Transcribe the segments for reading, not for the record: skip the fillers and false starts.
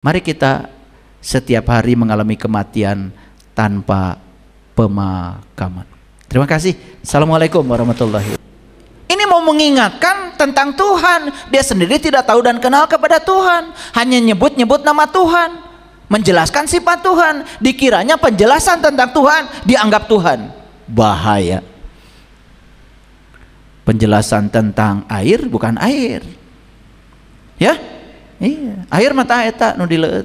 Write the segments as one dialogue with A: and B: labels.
A: Mari kita setiap hari mengalami kematian tanpa pemakaman. Terima kasih. Assalamualaikum warahmatullahi wabarakatuh. Ini mau mengingatkan tentang Tuhan. Dia sendiri tidak tahu dan kenal kepada Tuhan, hanya nyebut-nyebut nama Tuhan, menjelaskan sifat Tuhan. Dikiranya penjelasan tentang Tuhan dianggap Tuhan. Bahaya. Penjelasan tentang air bukan air, ya. Iya, air mata eta nu dileut.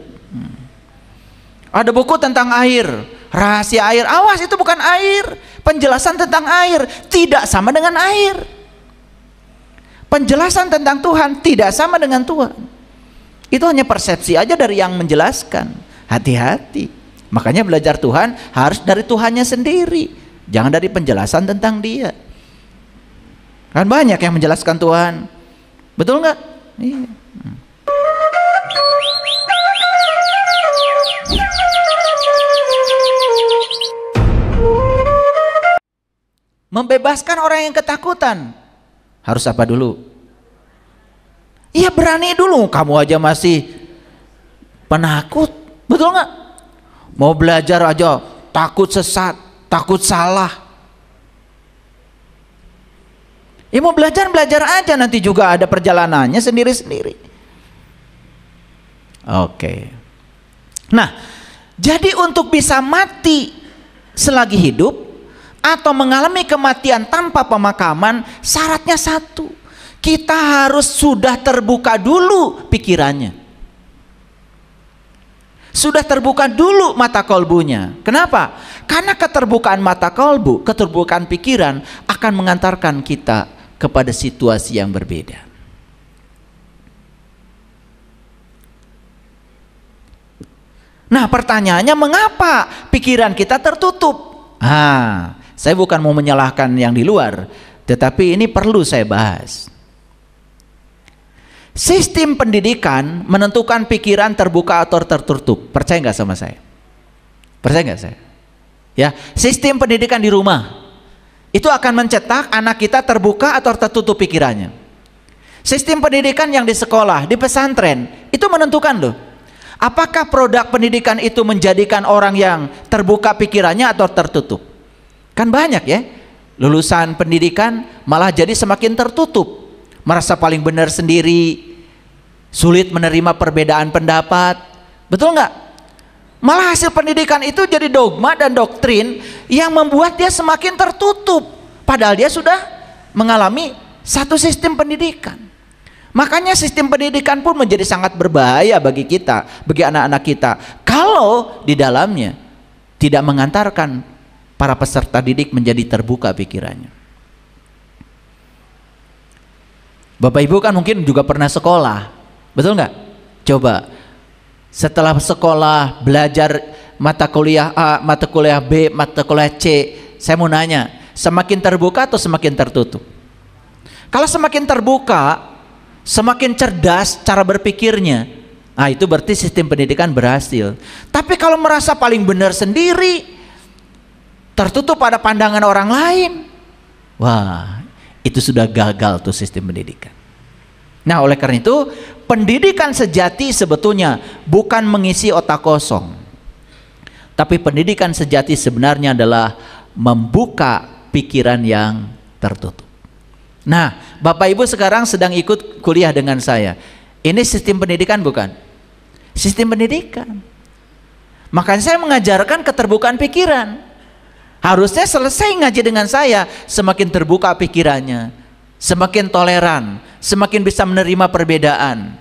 A: Ada buku tentang air, rahasia air. Awas, itu bukan air. Penjelasan tentang air tidak sama dengan air. Penjelasan tentang Tuhan tidak sama dengan Tuhan. Itu hanya persepsi aja dari yang menjelaskan. Hati-hati. Makanya belajar Tuhan harus dari Tuhannya sendiri, jangan dari penjelasan tentang Dia. Kan banyak yang menjelaskan Tuhan, betul nggak? Iya. Membebaskan orang yang ketakutan harus apa dulu? Iya, berani dulu. Kamu aja masih penakut, betul nggak? Mau belajar aja takut sesat, takut salah. Ya mau belajar aja, nanti juga ada perjalanannya sendiri-sendiri. Oke. Nah, jadi untuk bisa mati selagi hidup atau mengalami kematian tanpa pemakaman, syaratnya satu. Kita harus sudah terbuka dulu pikirannya. Sudah terbuka dulu mata kolbunya. Kenapa? Karena keterbukaan mata kolbu, keterbukaan pikiran akan mengantarkan kita kepada situasi yang berbeda. Nah, pertanyaannya, mengapa pikiran kita tertutup? Saya bukan mau menyalahkan yang di luar, tetapi ini perlu saya bahas. Sistem pendidikan menentukan pikiran terbuka atau tertutup. Percaya nggak sama saya? Percaya nggak saya? Ya, sistem pendidikan di rumah itu akan mencetak anak kita terbuka atau tertutup pikirannya. Sistem pendidikan yang di sekolah, di pesantren, itu menentukan loh. Apakah produk pendidikan itu menjadikan orang yang terbuka pikirannya atau tertutup? Kan banyak ya, lulusan pendidikan malah jadi semakin tertutup, merasa paling benar sendiri, sulit menerima perbedaan pendapat, betul nggak? Malah hasil pendidikan itu jadi dogma dan doktrin yang membuat dia semakin tertutup, padahal dia sudah mengalami satu sistem pendidikan. Makanya sistem pendidikan pun menjadi sangat berbahaya bagi kita, bagi anak-anak kita, kalau di dalamnya tidak mengantarkan para peserta didik menjadi terbuka pikirannya. Bapak Ibu kan mungkin juga pernah sekolah, betul nggak? Coba setelah sekolah belajar mata kuliah A, mata kuliah B, mata kuliah C, saya mau nanya, semakin terbuka atau semakin tertutup? Kalau semakin terbuka, semakin cerdas cara berpikirnya, itu berarti sistem pendidikan berhasil. Tapi kalau merasa paling benar sendiri, tertutup pada pandangan orang lain, wah, itu sudah gagal tuh sistem pendidikan. Nah, oleh karena itu, pendidikan sejati sebetulnya bukan mengisi otak kosong, tapi pendidikan sejati sebenarnya adalah membuka pikiran yang tertutup. Nah, Bapak Ibu sekarang sedang ikut kuliah dengan saya. Ini sistem pendidikan bukan? Sistem pendidikan. Makanya saya mengajarkan keterbukaan pikiran. Harusnya selesai ngaji dengan saya, semakin terbuka pikirannya, semakin toleran, semakin bisa menerima perbedaan,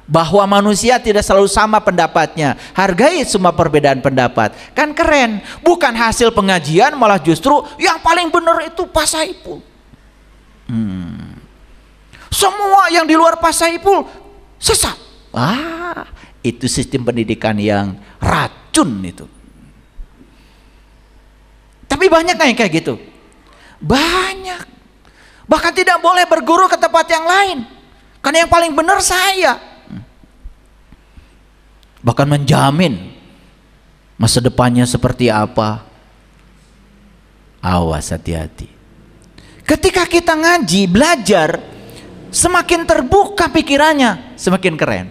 A: bahwa manusia tidak selalu sama pendapatnya, hargai semua perbedaan pendapat. Kan keren, bukan hasil pengajian malah justru yang paling benar itu Pak Saipul. Semua yang di luar Pak Saipul sesat. Itu sistem pendidikan yang racun itu. Tapi banyak yang kayak gitu, banyak. Bahkan tidak boleh berguru ke tempat yang lain, karena yang paling benar saya. Bahkan menjamin masa depannya seperti apa. Awas, hati-hati. Ketika kita ngaji, belajar, semakin terbuka pikirannya, semakin keren.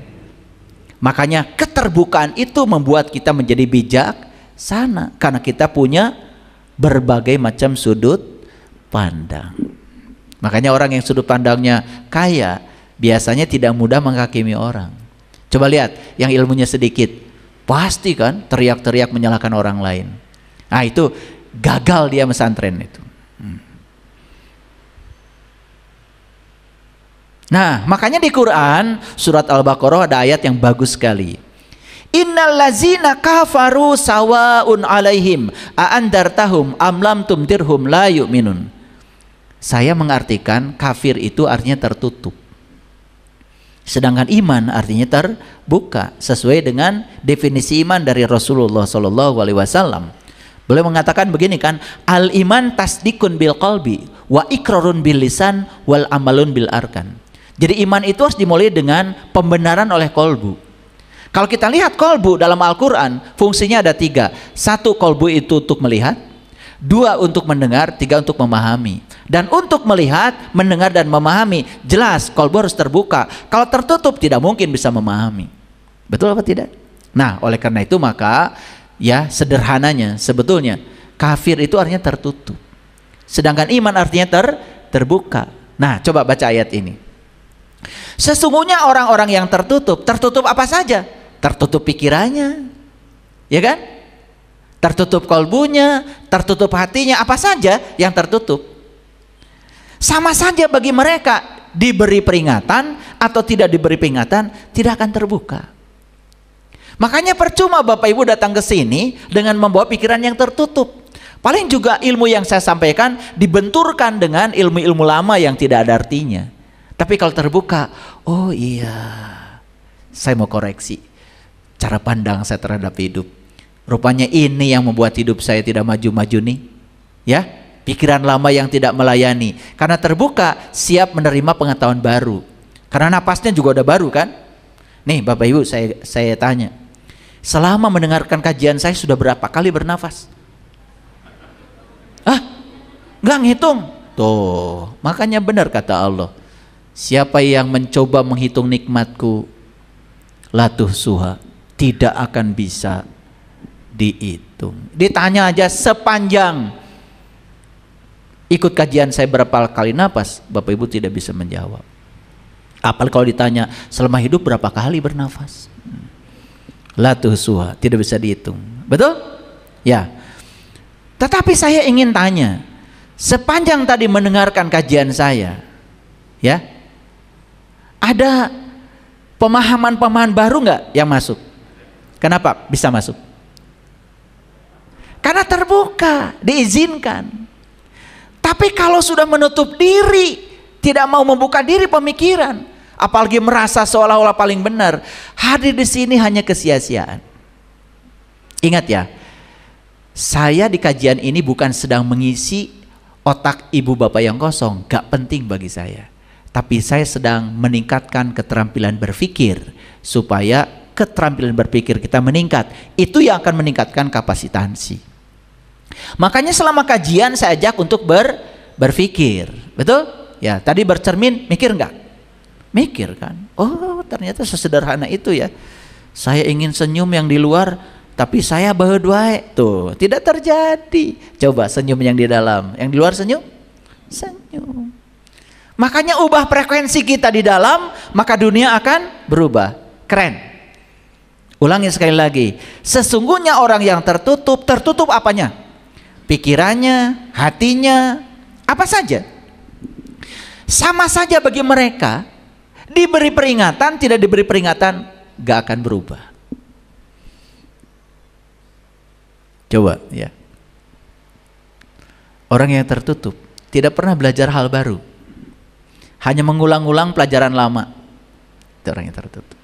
A: Makanya keterbukaan itu membuat kita menjadi bijaksana, karena kita punya berbagai macam sudut pandang. Makanya orang yang sudut pandangnya kaya biasanya tidak mudah menghakimi orang. Coba lihat yang ilmunya sedikit, pasti kan teriak-teriak menyalahkan orang lain. Nah itu gagal dia pesantren itu. Nah makanya di Quran surat Al-Baqarah ada ayat yang bagus sekali. Innal ladzina kafaru sawaun alaihim a'andartahum am lam tumdirhum la yu'minun. Saya mengartikan kafir itu artinya tertutup, sedangkan iman artinya terbuka sesuai dengan definisi iman dari Rasulullah SAW. Boleh mengatakan begini kan, al iman tasdikun bil qalbi wa ikrarun bil lisan wal amalun bil arkan. Jadi iman itu harus dimulai dengan pembenaran oleh kolbu. Kalau kita lihat kolbu dalam Al-Quran fungsinya ada 3. 1, kolbu itu untuk melihat, 2 untuk mendengar, 3 untuk memahami. Dan untuk melihat, mendengar dan memahami jelas kolbu harus terbuka. Kalau tertutup tidak mungkin bisa memahami. Betul apa tidak? Nah oleh karena itu maka ya sederhananya sebetulnya kafir itu artinya tertutup, sedangkan iman artinya terbuka. Nah coba baca ayat ini. Sesungguhnya orang-orang yang tertutup apa saja? Tertutup pikirannya, ya kan? Tertutup kolbunya, tertutup hatinya, apa saja yang tertutup. Sama saja bagi mereka, diberi peringatan atau tidak diberi peringatan tidak akan terbuka. Makanya percuma Bapak Ibu datang ke sini dengan membawa pikiran yang tertutup. Paling juga ilmu yang saya sampaikan dibenturkan dengan ilmu-ilmu lama yang tidak ada artinya. Tapi kalau terbuka, oh iya, saya mau koreksi cara pandang saya terhadap hidup. Rupanya ini yang membuat hidup saya tidak maju-maju nih. Ya, pikiran lama yang tidak melayani. Karena terbuka, siap menerima pengetahuan baru. Karena napasnya juga udah baru kan? Nih Bapak Ibu, saya tanya. Selama mendengarkan kajian saya sudah berapa kali bernafas? Nggak ngitung. Tuh, makanya benar kata Allah. Siapa yang mencoba menghitung nikmatku, latuh suha, tidak akan bisa dihitung. Ditanya aja sepanjang ikut kajian saya berapa kali napas, Bapak Ibu tidak bisa menjawab. Apalagi kalau ditanya selama hidup berapa kali bernafas, latuh suha, tidak bisa dihitung. Betul? Ya. Tetapi saya ingin tanya, sepanjang tadi mendengarkan kajian saya, ya, ada pemahaman-pemahaman baru nggak yang masuk? Kenapa bisa masuk? Karena terbuka, diizinkan. Tapi kalau sudah menutup diri, tidak mau membuka diri pemikiran, apalagi merasa seolah-olah paling benar, hadir di sini hanya kesia-siaan. Ingat ya, saya di kajian ini bukan sedang mengisi otak ibu bapak yang kosong, gak penting bagi saya. Tapi saya sedang meningkatkan keterampilan berpikir supaya keterampilan berpikir kita meningkat. Itu yang akan meningkatkan kapasitansi. Makanya selama kajian saya ajak untuk berpikir. Betul? Ya, tadi bercermin, mikir nggak? Mikir kan? Oh, ternyata sesederhana itu ya. Saya ingin senyum yang di luar, tapi saya berdua. Tuh, tidak terjadi. Coba senyum yang di dalam, yang di luar senyum? Senyum. Makanya ubah frekuensi kita di dalam, maka dunia akan berubah. Keren. Ulangi sekali lagi. Sesungguhnya orang yang tertutup apanya? Pikirannya, hatinya, apa saja. Sama saja bagi mereka, diberi peringatan, tidak diberi peringatan, gak akan berubah. Coba ya. Orang yang tertutup tidak pernah belajar hal baru. Hanya mengulang-ulang pelajaran lama. Itu orang yang tertutup.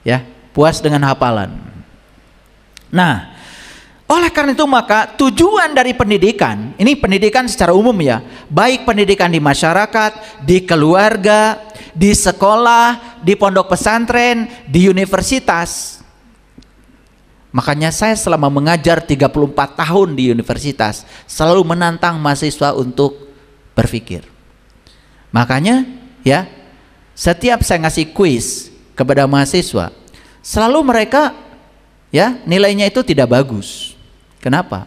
A: Ya, puas dengan hafalan. Nah, oleh karena itu maka tujuan dari pendidikan, ini pendidikan secara umum ya, baik pendidikan di masyarakat, di keluarga, di sekolah, di pondok pesantren, di universitas. Makanya saya selama mengajar 34 tahun di universitas selalu menantang mahasiswa untuk berpikir. Makanya ya, setiap saya ngasih kuis kepada mahasiswa, selalu mereka ya nilainya itu tidak bagus. Kenapa?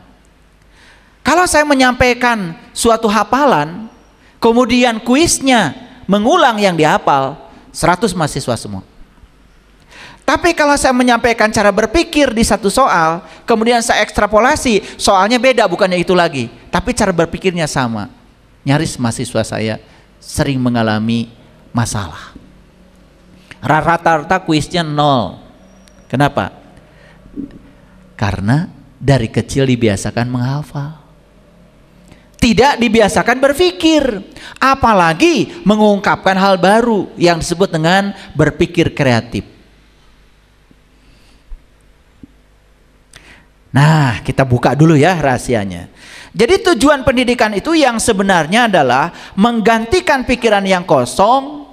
A: Kalau saya menyampaikan suatu hafalan, kemudian kuisnya mengulang yang dihafal, 100 mahasiswa semua. Tapi kalau saya menyampaikan cara berpikir di satu soal, kemudian saya ekstrapolasi, soalnya beda, bukannya itu lagi, tapi cara berpikirnya sama. Nyaris mahasiswa saya sering mengalami masalah. Rata-rata kuisnya 0. Kenapa? Karena dari kecil dibiasakan menghafal, tidak dibiasakan berpikir, apalagi mengungkapkan hal baru yang disebut dengan berpikir kreatif. Nah, kita buka dulu ya rahasianya. Jadi tujuan pendidikan itu yang sebenarnya adalah menggantikan pikiran yang kosong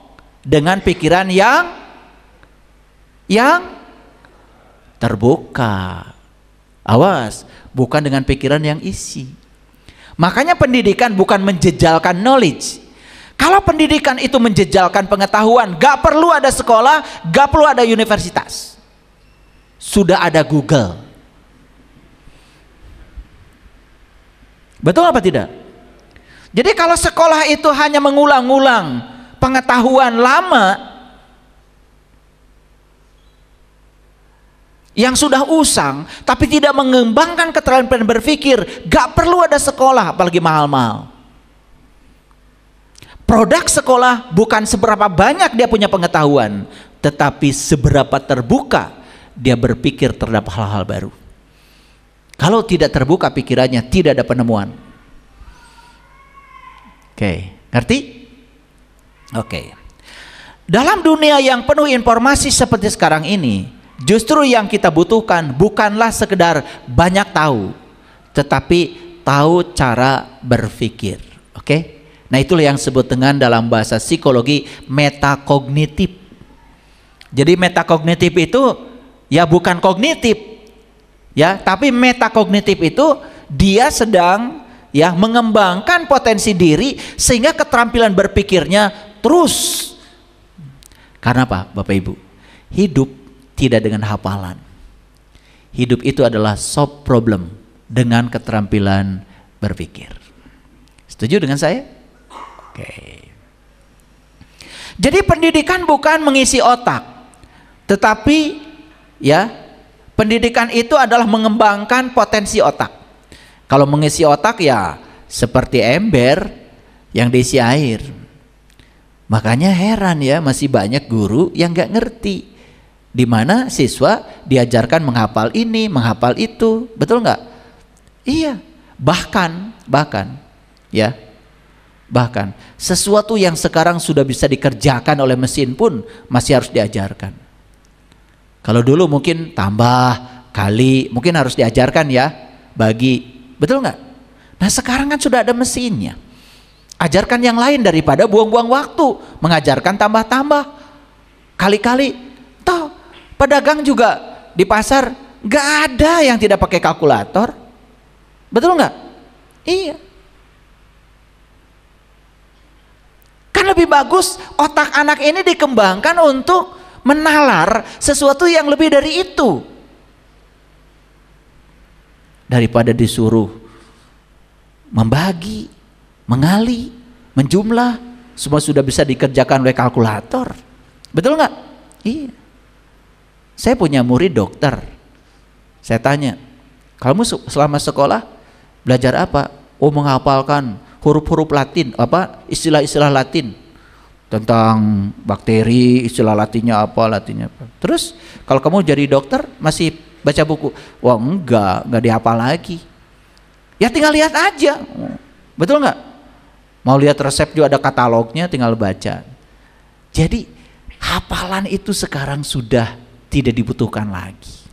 A: dengan pikiran yang terbuka. Awas, bukan dengan pikiran yang isi. Makanya pendidikan bukan menjejalkan knowledge. Kalau pendidikan itu menjejalkan pengetahuan, gak perlu ada sekolah, gak perlu ada universitas. Sudah ada Google. Betul apa tidak? Jadi kalau sekolah itu hanya mengulang-ulang pengetahuan lama yang sudah usang, tapi tidak mengembangkan keterampilan berpikir, gak perlu ada sekolah, apalagi mahal-mahal. Produk sekolah bukan seberapa banyak dia punya pengetahuan, tetapi seberapa terbuka dia berpikir terhadap hal-hal baru. Kalau tidak terbuka pikirannya, tidak ada penemuan. Oke, ngerti? Oke. Dalam dunia yang penuh informasi seperti sekarang ini, justru yang kita butuhkan bukanlah sekedar banyak tahu, tetapi tahu cara berpikir. Oke? Nah, itulah yang disebut dengan dalam bahasa psikologi metakognitif. Jadi metakognitif itu ya bukan kognitif. Ya, tapi metakognitif itu dia sedang ya mengembangkan potensi diri sehingga keterampilan berpikirnya terus. Karena apa, Bapak Ibu? Hidup tidak dengan hafalan. Hidup itu adalah solve problem dengan keterampilan berpikir. Setuju dengan saya? Oke. Jadi pendidikan bukan mengisi otak, tetapi ya pendidikan itu adalah mengembangkan potensi otak. Kalau mengisi otak ya seperti ember yang diisi air. Makanya heran ya, masih banyak guru yang gak ngerti, di mana siswa diajarkan menghafal ini, menghafal itu. Betul nggak? Iya. Bahkan sesuatu yang sekarang sudah bisa dikerjakan oleh mesin pun masih harus diajarkan. Kalau dulu mungkin tambah, kali, mungkin harus diajarkan ya, bagi. Betul nggak? Nah sekarang kan sudah ada mesinnya. Ajarkan yang lain daripada buang-buang waktu mengajarkan tambah-tambah, kali-kali. Toh pedagang juga di pasar nggak ada yang tidak pakai kalkulator. Betul nggak? Iya. Kan lebih bagus otak anak ini dikembangkan untuk menalar sesuatu yang lebih dari itu, daripada disuruh membagi, mengali, menjumlah, semua sudah bisa dikerjakan oleh kalkulator. Betul nggak? Iya. Saya punya murid dokter. Saya tanya, kamu selama sekolah belajar apa? Oh, menghafalkan huruf-huruf Latin, apa istilah-istilah Latin tentang bakteri, istilah latinnya apa. Terus kalau kamu jadi dokter masih baca buku? Wah enggak dihafal lagi. Ya tinggal lihat aja. Betul nggak? Mau lihat resep juga ada katalognya, tinggal baca. Jadi hafalan itu sekarang sudah tidak dibutuhkan lagi.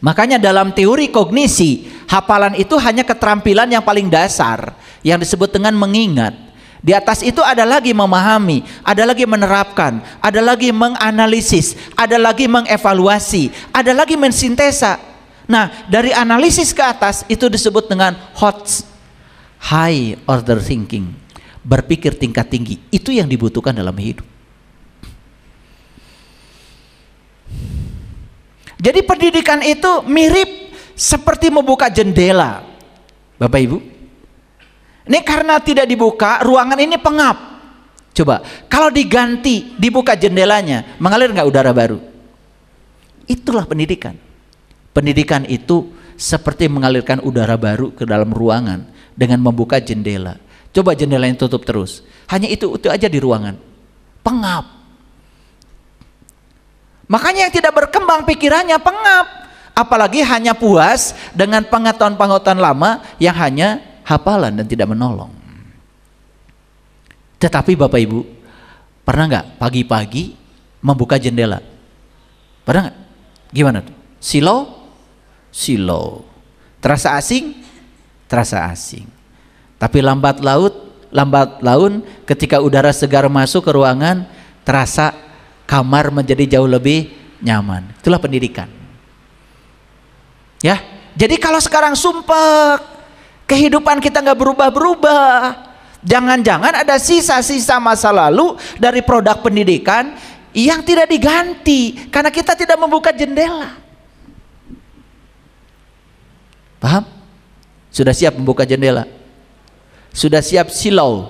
A: Makanya dalam teori kognisi, hafalan itu hanya keterampilan yang paling dasar yang disebut dengan mengingat. Di atas itu ada lagi memahami, ada lagi menerapkan, ada lagi menganalisis, ada lagi mengevaluasi, ada lagi mensintesa. Nah, dari analisis ke atas itu disebut dengan high order thinking, berpikir tingkat tinggi. Itu yang dibutuhkan dalam hidup. Jadi pendidikan itu mirip seperti membuka jendela, Bapak Ibu. Ini karena tidak dibuka, ruangan ini pengap. Coba, kalau diganti, dibuka jendelanya, mengalir nggak udara baru? Itulah pendidikan. Pendidikan itu seperti mengalirkan udara baru ke dalam ruangan dengan membuka jendela. Coba jendelanya tutup terus, hanya itu aja di ruangan, pengap. Makanya yang tidak berkembang pikirannya pengap, apalagi hanya puas dengan pengetahuan-pengetahuan lama yang hanya hafalan dan tidak menolong. Tetapi Bapak Ibu, pernah nggak pagi-pagi membuka jendela? Pernah nggak? Gimana tuh? Silau. Terasa asing? Terasa asing. Tapi lambat laun ketika udara segar masuk ke ruangan, terasa kamar menjadi jauh lebih nyaman. Itulah pendidikan. Ya, jadi kalau sekarang sumpek, kehidupan kita nggak berubah-berubah, jangan-jangan ada sisa-sisa masa lalu dari produk pendidikan yang tidak diganti karena kita tidak membuka jendela. Paham? Sudah siap membuka jendela? Sudah siap silau?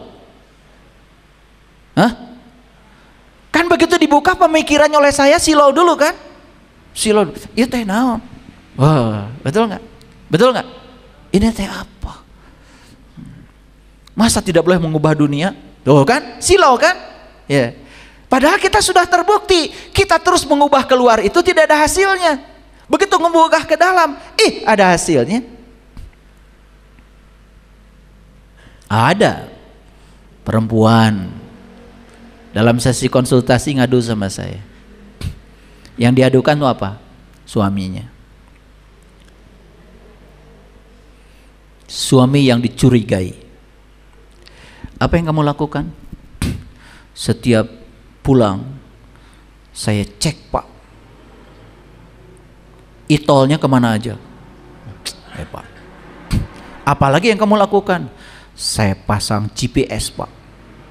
A: Hah? Kan begitu dibuka pemikirannya oleh saya, silau dulu kan? Silau, iya teh naon? Wah, betul nggak? Betul nggak? Ini teh apa? Masa tidak boleh mengubah dunia? Tuh kan? Silau kan? Ya. Padahal kita sudah terbukti, kita terus mengubah keluar itu tidak ada hasilnya. Begitu membuka ke dalam, ada hasilnya. Ada perempuan dalam sesi konsultasi ngadu sama saya. Yang diadukan itu apa? Suaminya. Suami yang dicurigai. Apa yang kamu lakukan? Setiap pulang saya cek, Pak, itolnya kemana aja. Pak, apalagi yang kamu lakukan? Saya pasang GPS, Pak,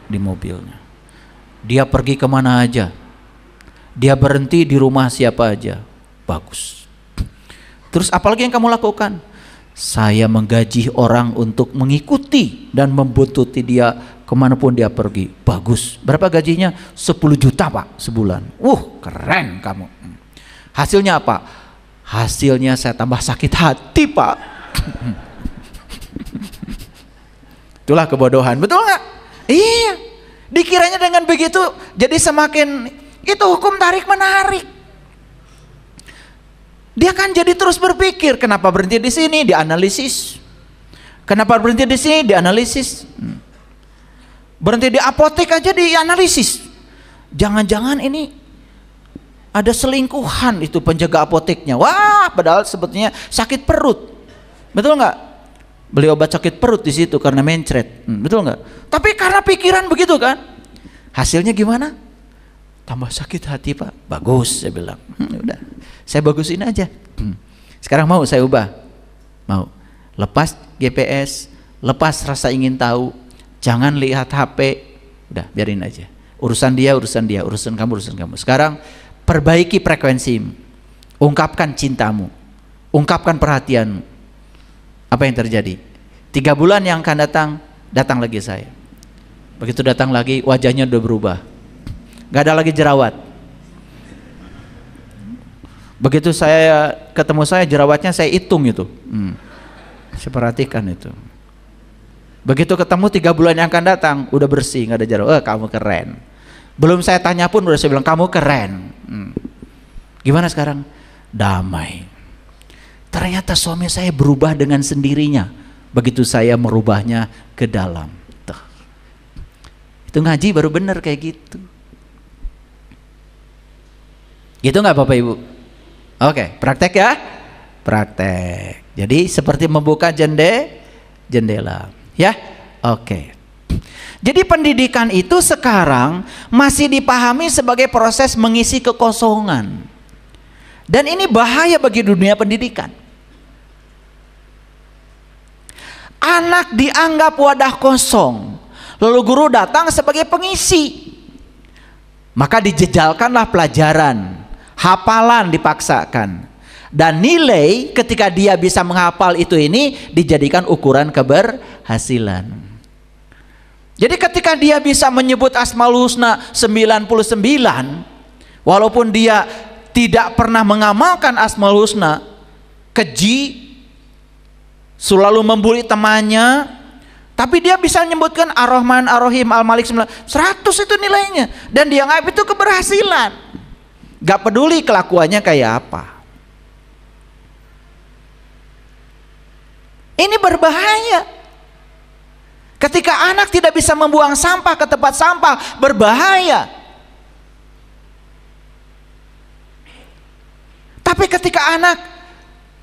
A: di mobilnya. Dia pergi kemana aja, dia berhenti di rumah siapa aja. Bagus. Terus apalagi yang kamu lakukan? Saya menggaji orang untuk mengikuti dan membuntuti dia kemanapun dia pergi. Bagus. Berapa gajinya? 10 juta, Pak, sebulan. Keren kamu. Hasilnya apa? Hasilnya saya tambah sakit hati, Pak. Itulah kebodohan, betul nggak? Iya. Dikiranya dengan begitu jadi semakin itu hukum tarik menarik. Dia kan jadi terus berpikir, kenapa berhenti di sini? Dianalisis. Kenapa berhenti di sini? Dianalisis. Berhenti di apotek aja dianalisis. Jangan-jangan ini ada selingkuhan itu penjaga apoteknya. Wah, padahal sebetulnya sakit perut. Betul nggak? Beli obat sakit perut di situ karena mencret. Betul nggak? Tapi karena pikiran begitu kan. Hasilnya gimana? Tambah sakit hati, Pak. Bagus, saya bilang. Udah, saya bagusin aja. Sekarang mau saya ubah. Mau. Lepas GPS, lepas rasa ingin tahu. Jangan lihat HP. Udah, biarin aja. Urusan dia, urusan kamu. Sekarang perbaiki frekuensimu. Ungkapkan cintamu. Ungkapkan perhatianmu. Apa yang terjadi? 3 bulan yang akan datang lagi saya. Begitu datang lagi, wajahnya udah berubah. Gak ada lagi jerawat. Begitu saya ketemu jerawatnya saya hitung itu. Saya perhatikan itu. Begitu ketemu 3 bulan yang akan datang, udah bersih, gak ada jerawat. Kamu keren. Belum saya tanya pun udah saya bilang kamu keren. Gimana sekarang? Damai. Ternyata suami saya berubah dengan sendirinya begitu saya merubahnya ke dalam. Tuh. Itu ngaji baru bener kayak gitu. Gitu nggak Bapak Ibu? Oke, praktek ya? Praktek. Jadi seperti membuka jendela. Ya? Oke. Jadi pendidikan itu sekarang masih dipahami sebagai proses mengisi kekosongan. Dan ini bahaya bagi dunia pendidikan. Anak dianggap wadah kosong, lalu guru datang sebagai pengisi. Maka dijejalkanlah pelajaran, hafalan dipaksakan. Dan nilai ketika dia bisa menghafal itu ini dijadikan ukuran keberhasilan. Jadi ketika dia bisa menyebut Asmaul Husna 99, walaupun dia tidak pernah mengamalkan Asmaul Husna, keji, selalu membuli temannya, tapi dia bisa menyebutkan Ar-Rahman, Ar-Rahim, Al-Malik 100 itu nilainya. Dan dia anggap itu keberhasilan. Gak peduli kelakuannya kayak apa. Ini berbahaya. Ketika anak tidak bisa membuang sampah ke tempat sampah, berbahaya. Tapi ketika anak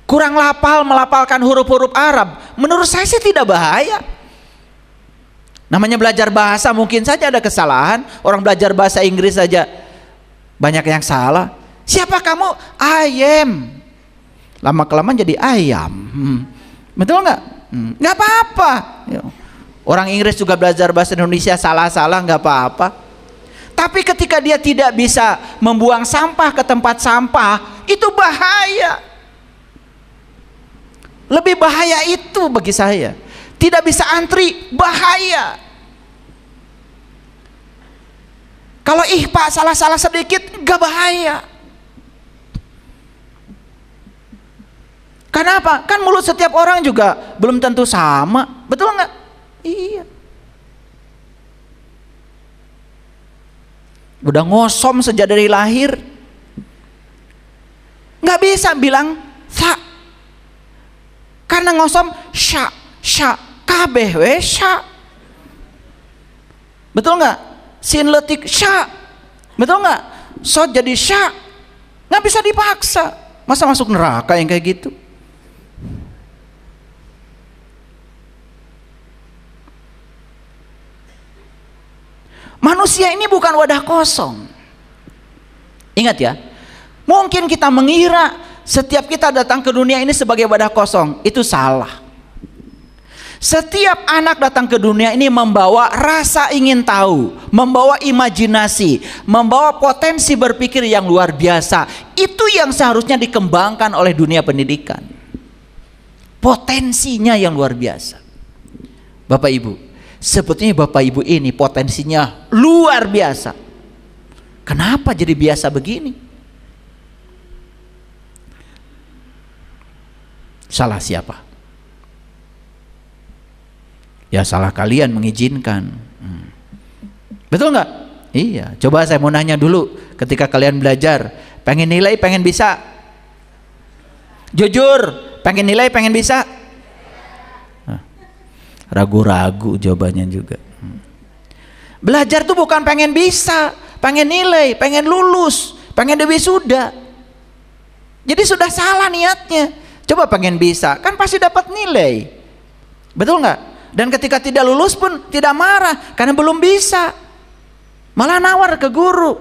A: kurang melafalkan huruf-huruf Arab, menurut saya sih tidak bahaya. Namanya belajar bahasa, mungkin saja ada kesalahan. Orang belajar bahasa Inggris saja banyak yang salah. Siapa kamu? Ayam. Lama-kelamaan jadi ayam. Betul nggak? Nggak apa-apa. Orang Inggris juga belajar bahasa Indonesia salah-salah, nggak apa-apa. Tapi ketika dia tidak bisa membuang sampah ke tempat sampah, itu bahaya. Lebih bahaya itu bagi saya. Tidak bisa antri, bahaya. Kalau ihfa salah-salah sedikit, nggak bahaya. Kenapa? Kan mulut setiap orang juga belum tentu sama, betul nggak? Iya. Udah ngosom sejak dari lahir, nggak bisa bilang sa, karena ngosom sya, kabeh we sya, betul nggak? Sin letik sya, betul nggak? So jadi sya, nggak bisa dipaksa. Masa masuk neraka yang kayak gitu? Manusia ini bukan wadah kosong. Ingat ya, mungkin kita mengira setiap kita datang ke dunia ini sebagai wadah kosong. Itu salah. Setiap anak datang ke dunia ini membawa rasa ingin tahu, membawa imajinasi, membawa potensi berpikir yang luar biasa. Itu yang seharusnya dikembangkan oleh dunia pendidikan. Potensinya yang luar biasa. Bapak Ibu, sebetulnya Bapak Ibu ini potensinya luar biasa. Kenapa jadi biasa begini? Salah siapa? Ya salah kalian mengizinkan. Betul nggak? Iya. Coba saya mau nanya dulu, ketika kalian belajar, pengen nilai, pengen bisa? Jujur, pengen nilai, pengen bisa? Ragu-ragu jawabannya juga. Belajar tuh bukan pengen bisa, pengen nilai, pengen lulus, pengen wisuda. Jadi sudah salah niatnya. Coba pengen bisa, kan pasti dapat nilai. Betul nggak? Dan ketika tidak lulus pun tidak marah karena belum bisa, malah nawar ke guru.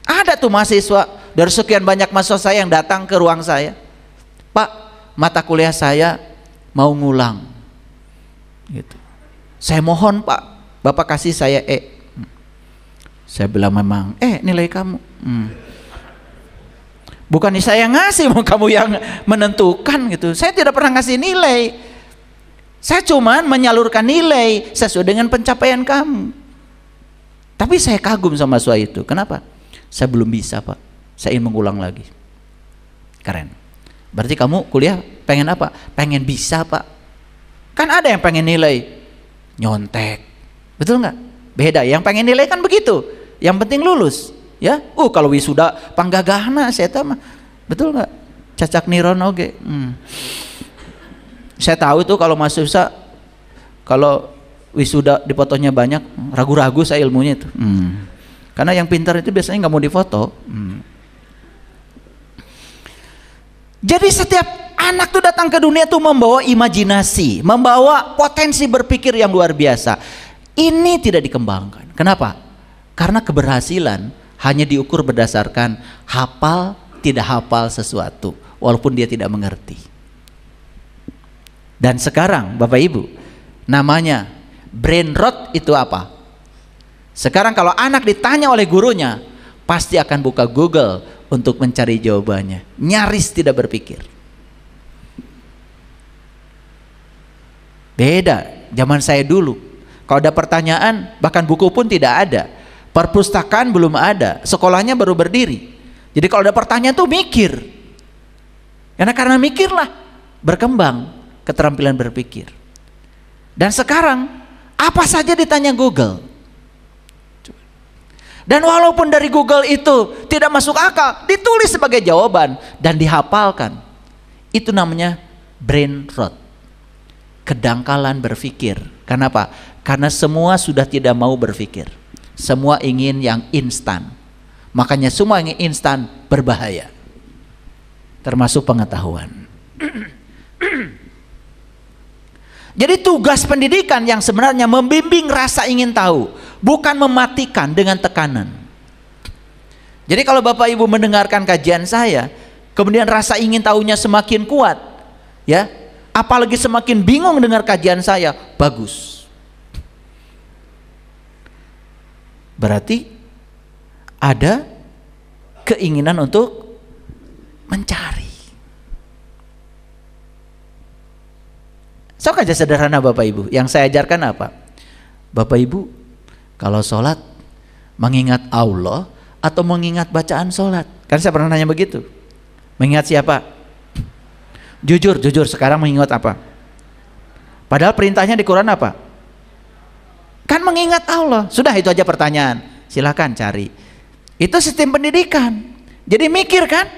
A: Ada tuh mahasiswa, dari sekian banyak mahasiswa saya yang datang ke ruang saya, Pak, mata kuliah saya mau ngulang gitu. Saya mohon Pak, Bapak kasih saya E. Saya bilang memang nilai kamu bukan saya yang ngasih, mau kamu yang menentukan gitu. Saya tidak pernah ngasih nilai. Saya cuma menyalurkan nilai sesuai dengan pencapaian kamu. Tapi saya kagum sama mahasiswa itu. Kenapa? Saya belum bisa Pak, saya ingin mengulang lagi. Keren. Berarti kamu kuliah pengen apa? Pengen bisa Pak. Kan ada yang pengen nilai nyontek, betul nggak? Beda. Yang pengen nilai kan begitu, yang penting lulus ya. Kalau wisuda panggagahna saya tahu mah, betul nggak? Cacak niron oge. Saya tahu tuh kalau mahasiswa kalau wisuda difotonya banyak, ragu-ragu saya ilmunya itu. Karena yang pintar itu biasanya nggak mau difoto. Jadi setiap anak tuh datang ke dunia tuh membawa imajinasi, membawa potensi berpikir yang luar biasa. Ini tidak dikembangkan. Kenapa? Karena keberhasilan hanya diukur berdasarkan hafal tidak hafal sesuatu, walaupun dia tidak mengerti. Dan sekarang Bapak Ibu, namanya brain rot itu apa? Sekarang kalau anak ditanya oleh gurunya, pasti akan buka Google untuk mencari jawabannya. Nyaris tidak berpikir. Beda zaman saya dulu. Kalau ada pertanyaan, bahkan buku pun tidak ada. Perpustakaan belum ada, sekolahnya baru berdiri. Jadi kalau ada pertanyaan tuh mikir. Karena mikirlah berkembang keterampilan berpikir. Dan sekarang apa saja ditanya Google. Dan walaupun dari Google itu tidak masuk akal, ditulis sebagai jawaban dan dihafalkan. Itu namanya brain rot. Kedangkalan berpikir. Kenapa? Karena semua sudah tidak mau berpikir. Semua ingin yang instan. Makanya semua yang instan berbahaya. Termasuk pengetahuan. Jadi tugas pendidikan yang sebenarnya membimbing rasa ingin tahu, bukan mematikan dengan tekanan. Jadi kalau Bapak Ibu mendengarkan kajian saya, kemudian rasa ingin tahunya semakin kuat, ya, apalagi semakin bingung dengar kajian saya, bagus. Berarti ada keinginan untuk mencari. Sok aja sederhana Bapak Ibu. Yang saya ajarkan apa? Bapak Ibu, kalau sholat mengingat Allah atau mengingat bacaan sholat? Kan saya pernah nanya begitu. Mengingat siapa? Jujur sekarang mengingat apa? Padahal perintahnya di Quran apa? Kan mengingat Allah. Sudah, itu aja pertanyaan. Silahkan cari. Itu sistem pendidikan. Jadi mikir kan?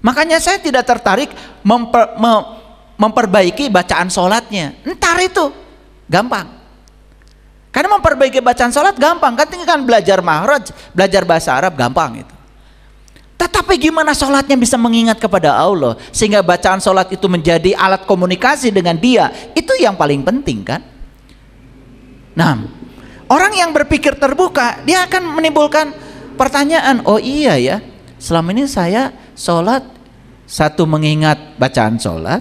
A: Makanya saya tidak tertarik memperbaiki bacaan sholatnya. Ntar itu gampang. Karena memperbaiki bacaan sholat gampang. Kan belajar mahraj, belajar bahasa Arab gampang itu. Tetapi gimana sholatnya bisa mengingat kepada Allah sehingga bacaan sholat itu menjadi alat komunikasi dengan Dia? Itu yang paling penting kan? Nah, orang yang berpikir terbuka, dia akan menimbulkan pertanyaan, oh iya ya, selama ini saya sholat, satu mengingat bacaan sholat,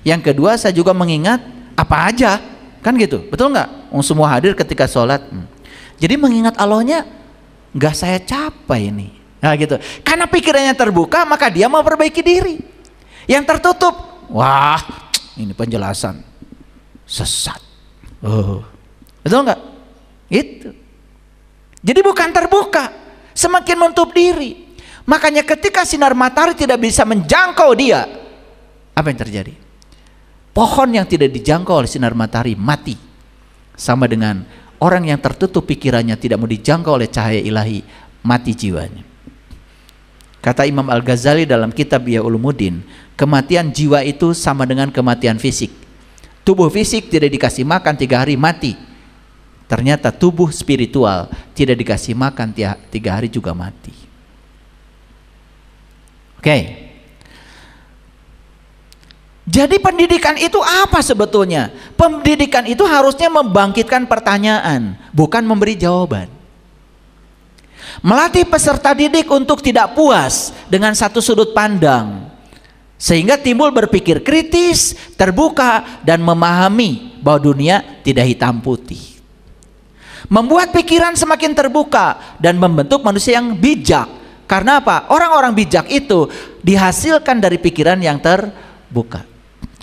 A: yang kedua saya juga mengingat apa aja, kan gitu, betul nggak? Semua hadir ketika sholat. Jadi mengingat Allahnya nggak saya capai ini, nah gitu. Karena pikirannya terbuka, maka dia mau perbaiki diri. Yang tertutup, wah, ini penjelasan sesat. Betul nggak? Itu. Jadi bukan terbuka, semakin menutup diri. Makanya ketika sinar matahari tidak bisa menjangkau dia, apa yang terjadi? Pohon yang tidak dijangkau oleh sinar matahari mati. Sama dengan orang yang tertutup pikirannya, tidak mau dijangkau oleh cahaya ilahi, mati jiwanya. Kata Imam Al-Ghazali dalam kitab Ihya Ulumuddin, kematian jiwa itu sama dengan kematian fisik. Tubuh fisik tidak dikasih makan 3 hari mati. Ternyata tubuh spiritual tidak dikasih makan 3 hari juga mati. Oke. Jadi pendidikan itu apa sebetulnya? Pendidikan itu harusnya membangkitkan pertanyaan, bukan memberi jawaban. Melatih peserta didik untuk tidak puas dengan satu sudut pandang, sehingga timbul berpikir kritis, terbuka, dan memahami bahwa dunia tidak hitam putih. Membuat pikiran semakin terbuka dan membentuk manusia yang bijak. Karena apa? Orang-orang bijak itu dihasilkan dari pikiran yang terbuka.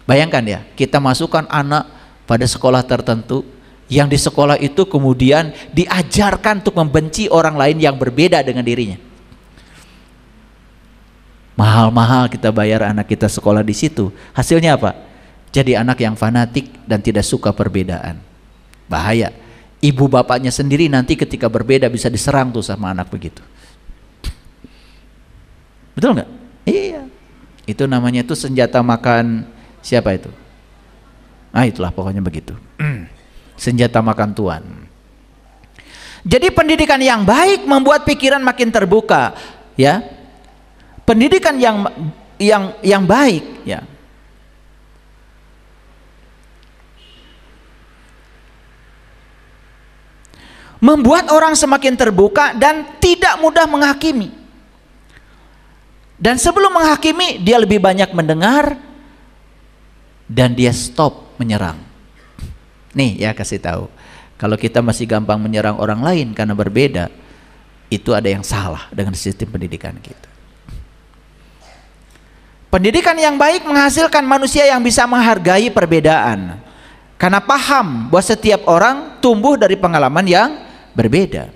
A: Bayangkan ya, kita masukkan anak pada sekolah tertentu, yang di sekolah itu kemudian diajarkan untuk membenci orang lain yang berbeda dengan dirinya. Mahal-mahal kita bayar anak kita sekolah di situ. Hasilnya apa? Jadi anak yang fanatik dan tidak suka perbedaan. Bahaya. Ibu bapaknya sendiri nanti ketika berbeda bisa diserang tuh sama anak begitu. Betul nggak? Iya. Itu namanya itu senjata makan siapa itu? Nah itulah pokoknya begitu. Senjata makan tuan. Jadi pendidikan yang baik membuat pikiran makin terbuka, ya. Pendidikan yang baik, ya. Membuat orang semakin terbuka dan tidak mudah menghakimi. Dan sebelum menghakimi, dia lebih banyak mendengar dan dia stop menyerang. Nih ya, kasih tahu. Kalau kita masih gampang menyerang orang lain karena berbeda, itu ada yang salah dengan sistem pendidikan kita. Pendidikan yang baik menghasilkan manusia yang bisa menghargai perbedaan, karena paham bahwa setiap orang tumbuh dari pengalaman yang berbeda.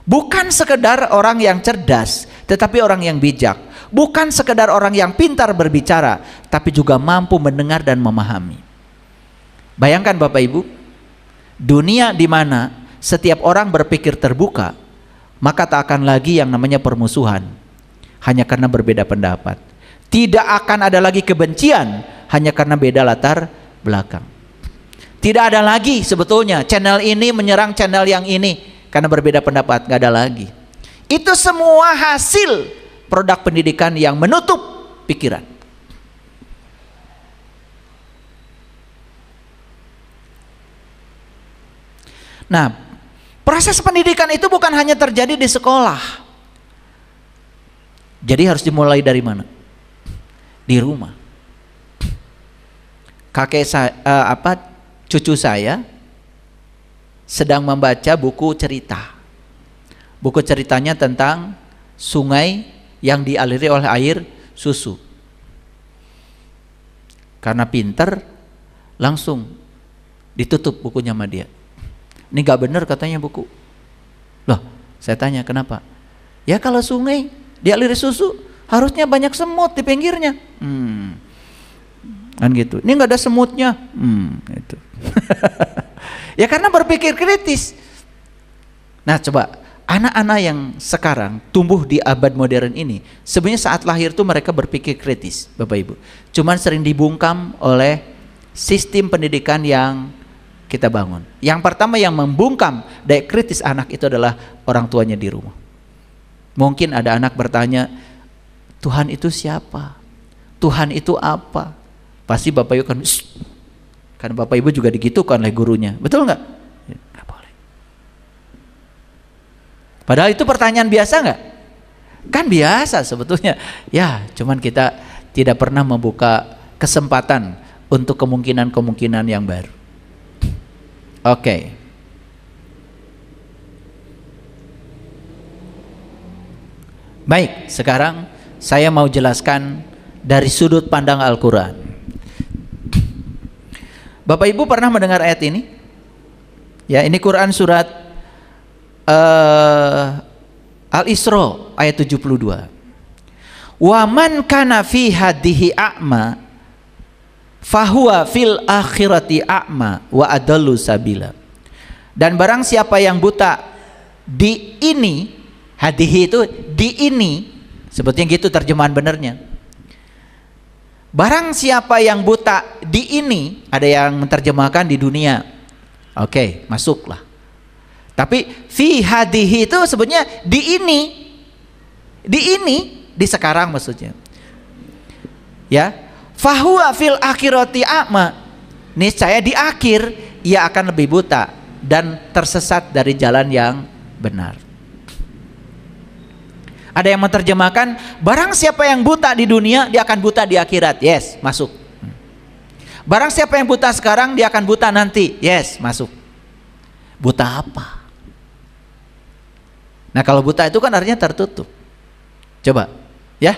A: Bukan sekedar orang yang cerdas, tetapi orang yang bijak. Bukan sekedar orang yang pintar berbicara, tapi juga mampu mendengar dan memahami. Bayangkan Bapak Ibu, dunia di mana setiap orang berpikir terbuka, maka tak akan lagi yang namanya permusuhan hanya karena berbeda pendapat. Tidak akan ada lagi kebencian hanya karena beda latar belakang. Tidak ada lagi sebetulnya channel ini menyerang channel yang ini karena berbeda pendapat, nggak ada lagi. Itu semua hasil produk pendidikan yang menutup pikiran. Nah, proses pendidikan itu bukan hanya terjadi di sekolah. Jadi harus dimulai dari mana? Di rumah. Cucu saya sedang membaca buku cerita. Buku ceritanya tentang sungai yang dialiri oleh air susu. Karena pinter, langsung ditutup bukunya sama dia. Ini gak bener katanya buku. Loh, saya tanya kenapa? Ya kalau sungai dialiri susu, harusnya banyak semut di pinggirnya. Kan gitu. Ini nggak ada semutnya. Itu. Ya karena berpikir kritis. Nah coba, anak-anak yang sekarang tumbuh di abad modern ini, sebenarnya saat lahir tuh mereka berpikir kritis, Bapak Ibu. Cuman sering dibungkam oleh sistem pendidikan yang kita bangun. Yang pertama yang membungkam daya kritis anak itu adalah orang tuanya di rumah. Mungkin ada anak bertanya, Tuhan itu siapa? Tuhan itu apa? Pasti Bapak Ibu kan, karena Bapak Ibu juga digitukan oleh gurunya, betul nggak? Nggak boleh. Padahal itu pertanyaan biasa nggak? Kan biasa sebetulnya. Ya, cuman kita tidak pernah membuka kesempatan untuk kemungkinan-kemungkinan yang baru. Oke. Baik, sekarang saya mau jelaskan dari sudut pandang Al-Quran. Bapak Ibu pernah mendengar ayat ini? Ya, ini Quran surat Al-Isra ayat 72. Wa man kana fi hadhihi a'ma fahuwa fil akhirati a'ma wa adallu sabila. Dan barang siapa yang buta di ini, hadhihi itu di ini, sebetulnya gitu terjemahan benernya. Barang siapa yang buta di ini, ada yang menerjemahkan di dunia. Oke, masuklah. Tapi fi hadhihi itu sebetulnya di ini. Di sekarang maksudnya. Ya. Fahuwa fil akhirati a'ma. Niscaya di akhir ia akan lebih buta dan tersesat dari jalan yang benar. Ada yang menerjemahkan barang siapa yang buta di dunia dia akan buta di akhirat. Yes, masuk. Barang siapa yang buta sekarang dia akan buta nanti. Yes, masuk. Buta apa? Nah kalau buta itu kan artinya tertutup. Coba, ya.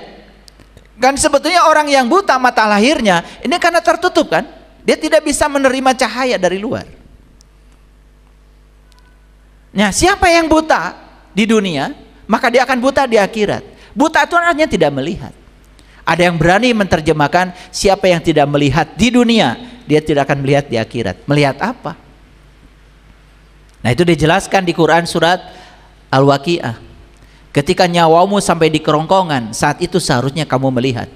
A: Kan sebetulnya orang yang buta mata lahirnya ini karena tertutup kan. Dia tidak bisa menerima cahaya dari luar. Nah siapa yang buta di dunia, maka dia akan buta di akhirat. Buta itu artinya tidak melihat. Ada yang berani menerjemahkan siapa yang tidak melihat di dunia, dia tidak akan melihat di akhirat. Melihat apa? Nah itu dijelaskan di Quran surat Al-Waqiah. Ketika nyawamu sampai di kerongkongan, saat itu seharusnya kamu melihat.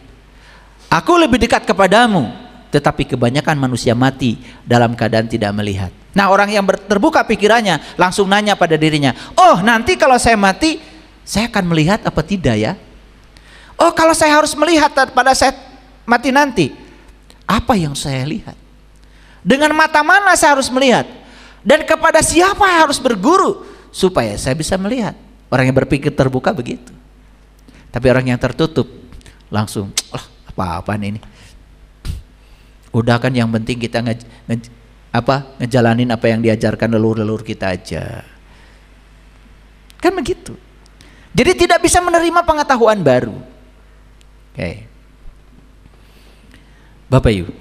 A: Aku lebih dekat kepadamu, tetapi kebanyakan manusia mati dalam keadaan tidak melihat. Nah orang yang terbuka pikirannya langsung nanya pada dirinya, oh nanti kalau saya mati, saya akan melihat apa tidak ya? Oh kalau saya harus melihat pada saya mati nanti, apa yang saya lihat? Dengan mata mana saya harus melihat? Dan kepada siapa harus berguru supaya saya bisa melihat? Orang yang berpikir terbuka begitu. Tapi orang yang tertutup langsung, apa-apaan ini? Udah kan yang penting kita ngejalanin apa yang diajarkan leluhur-leluhur kita aja. Kan begitu. Jadi tidak bisa menerima pengetahuan baru. Oke. Bapak Ibu,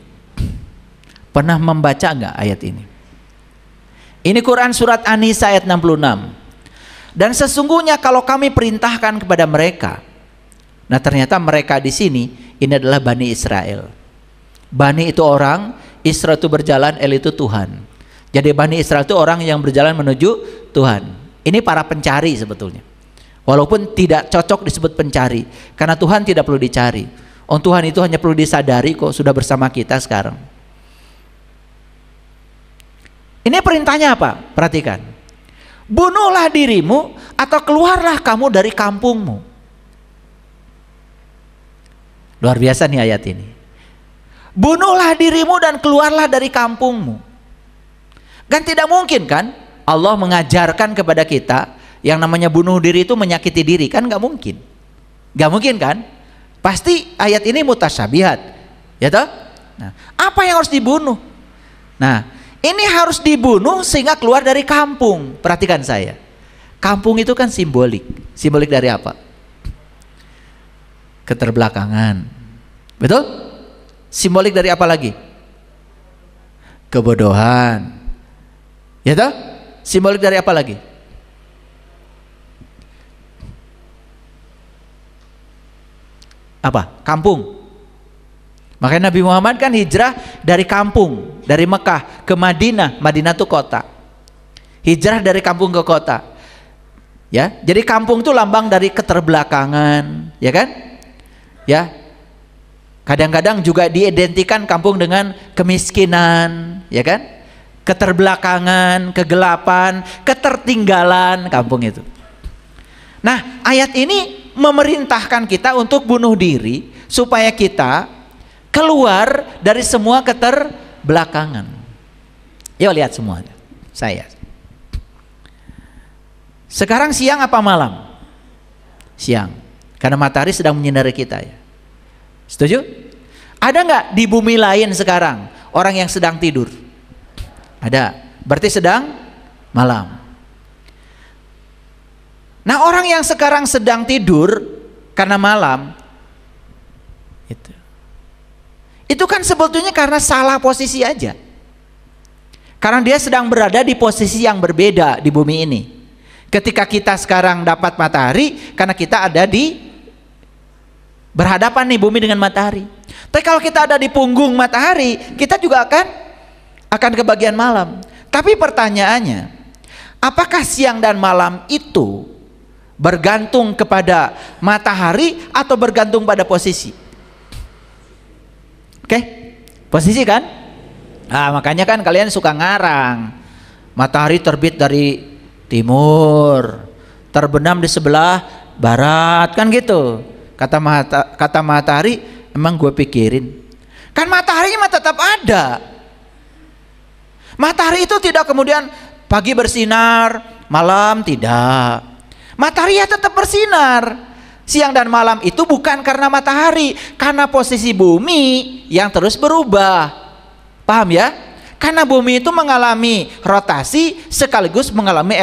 A: pernah membaca nggak ayat ini? Ini Quran surat An-Nisa ayat 66. Dan sesungguhnya kalau kami perintahkan kepada mereka. Nah, ternyata mereka di sini ini adalah Bani Israel. Bani itu orang, Isra itu berjalan, El itu Tuhan. Jadi Bani Israel itu orang yang berjalan menuju Tuhan. Ini para pencari sebetulnya. Walaupun tidak cocok disebut pencari, karena Tuhan tidak perlu dicari. Tuhan itu hanya perlu disadari kok, sudah bersama kita sekarang. Ini perintahnya apa? Perhatikan. Bunuhlah dirimu atau keluarlah kamu dari kampungmu. Luar biasa nih ayat ini. Bunuhlah dirimu dan keluarlah dari kampungmu. Kan tidak mungkin kan Allah mengajarkan kepada kita yang namanya bunuh diri itu menyakiti diri, kan nggak mungkin. Nggak mungkin kan? Pasti ayat ini mutasyabihat, ya toh? Nah, apa yang harus dibunuh? Nah, ini harus dibunuh sehingga keluar dari kampung. Perhatikan saya. Kampung itu kan simbolik. Simbolik dari apa? Keterbelakangan. Betul? Simbolik dari apa lagi? Kebodohan. Ya toh? Simbolik dari apa lagi? Apa? Kampung. Makanya Nabi Muhammad kan hijrah dari kampung, dari Mekah ke Madinah. Madinah itu kota. Hijrah dari kampung ke kota. Ya, jadi kampung itu lambang dari keterbelakangan, ya kan? Ya. Kadang-kadang juga diidentikan kampung dengan kemiskinan, ya kan? Keterbelakangan, kegelapan, ketertinggalan kampung itu. Nah, ayat ini memerintahkan kita untuk bunuh diri supaya kita keluar dari semua keterbelakangan. Yuk lihat semuanya. Saya. Sekarang siang apa malam? Siang. Karena matahari sedang menyinari kita ya. Setuju? Ada nggak di bumi lain sekarang orang yang sedang tidur? Ada. Berarti sedang malam. Nah, orang yang sekarang sedang tidur karena malam itu kan sebetulnya karena salah posisi aja. Karena dia sedang berada di posisi yang berbeda di bumi ini. Ketika kita sekarang dapat matahari, karena kita ada di berhadapan nih bumi dengan matahari. Tapi kalau kita ada di punggung matahari, kita juga akan kebagian malam. Tapi pertanyaannya, apakah siang dan malam itu bergantung kepada matahari atau bergantung pada posisi? Oke, posisi kan? Nah, makanya kan kalian suka ngarang. Matahari terbit dari timur, terbenam di sebelah barat, kan gitu. Kata matahari, emang gue pikirin. Kan mataharinya tetap ada. Matahari itu tidak kemudian pagi bersinar, malam tidak. Matahari ya tetap bersinar. Siang dan malam itu bukan karena matahari, karena posisi bumi yang terus berubah. Paham ya? Karena bumi itu mengalami rotasi sekaligus mengalami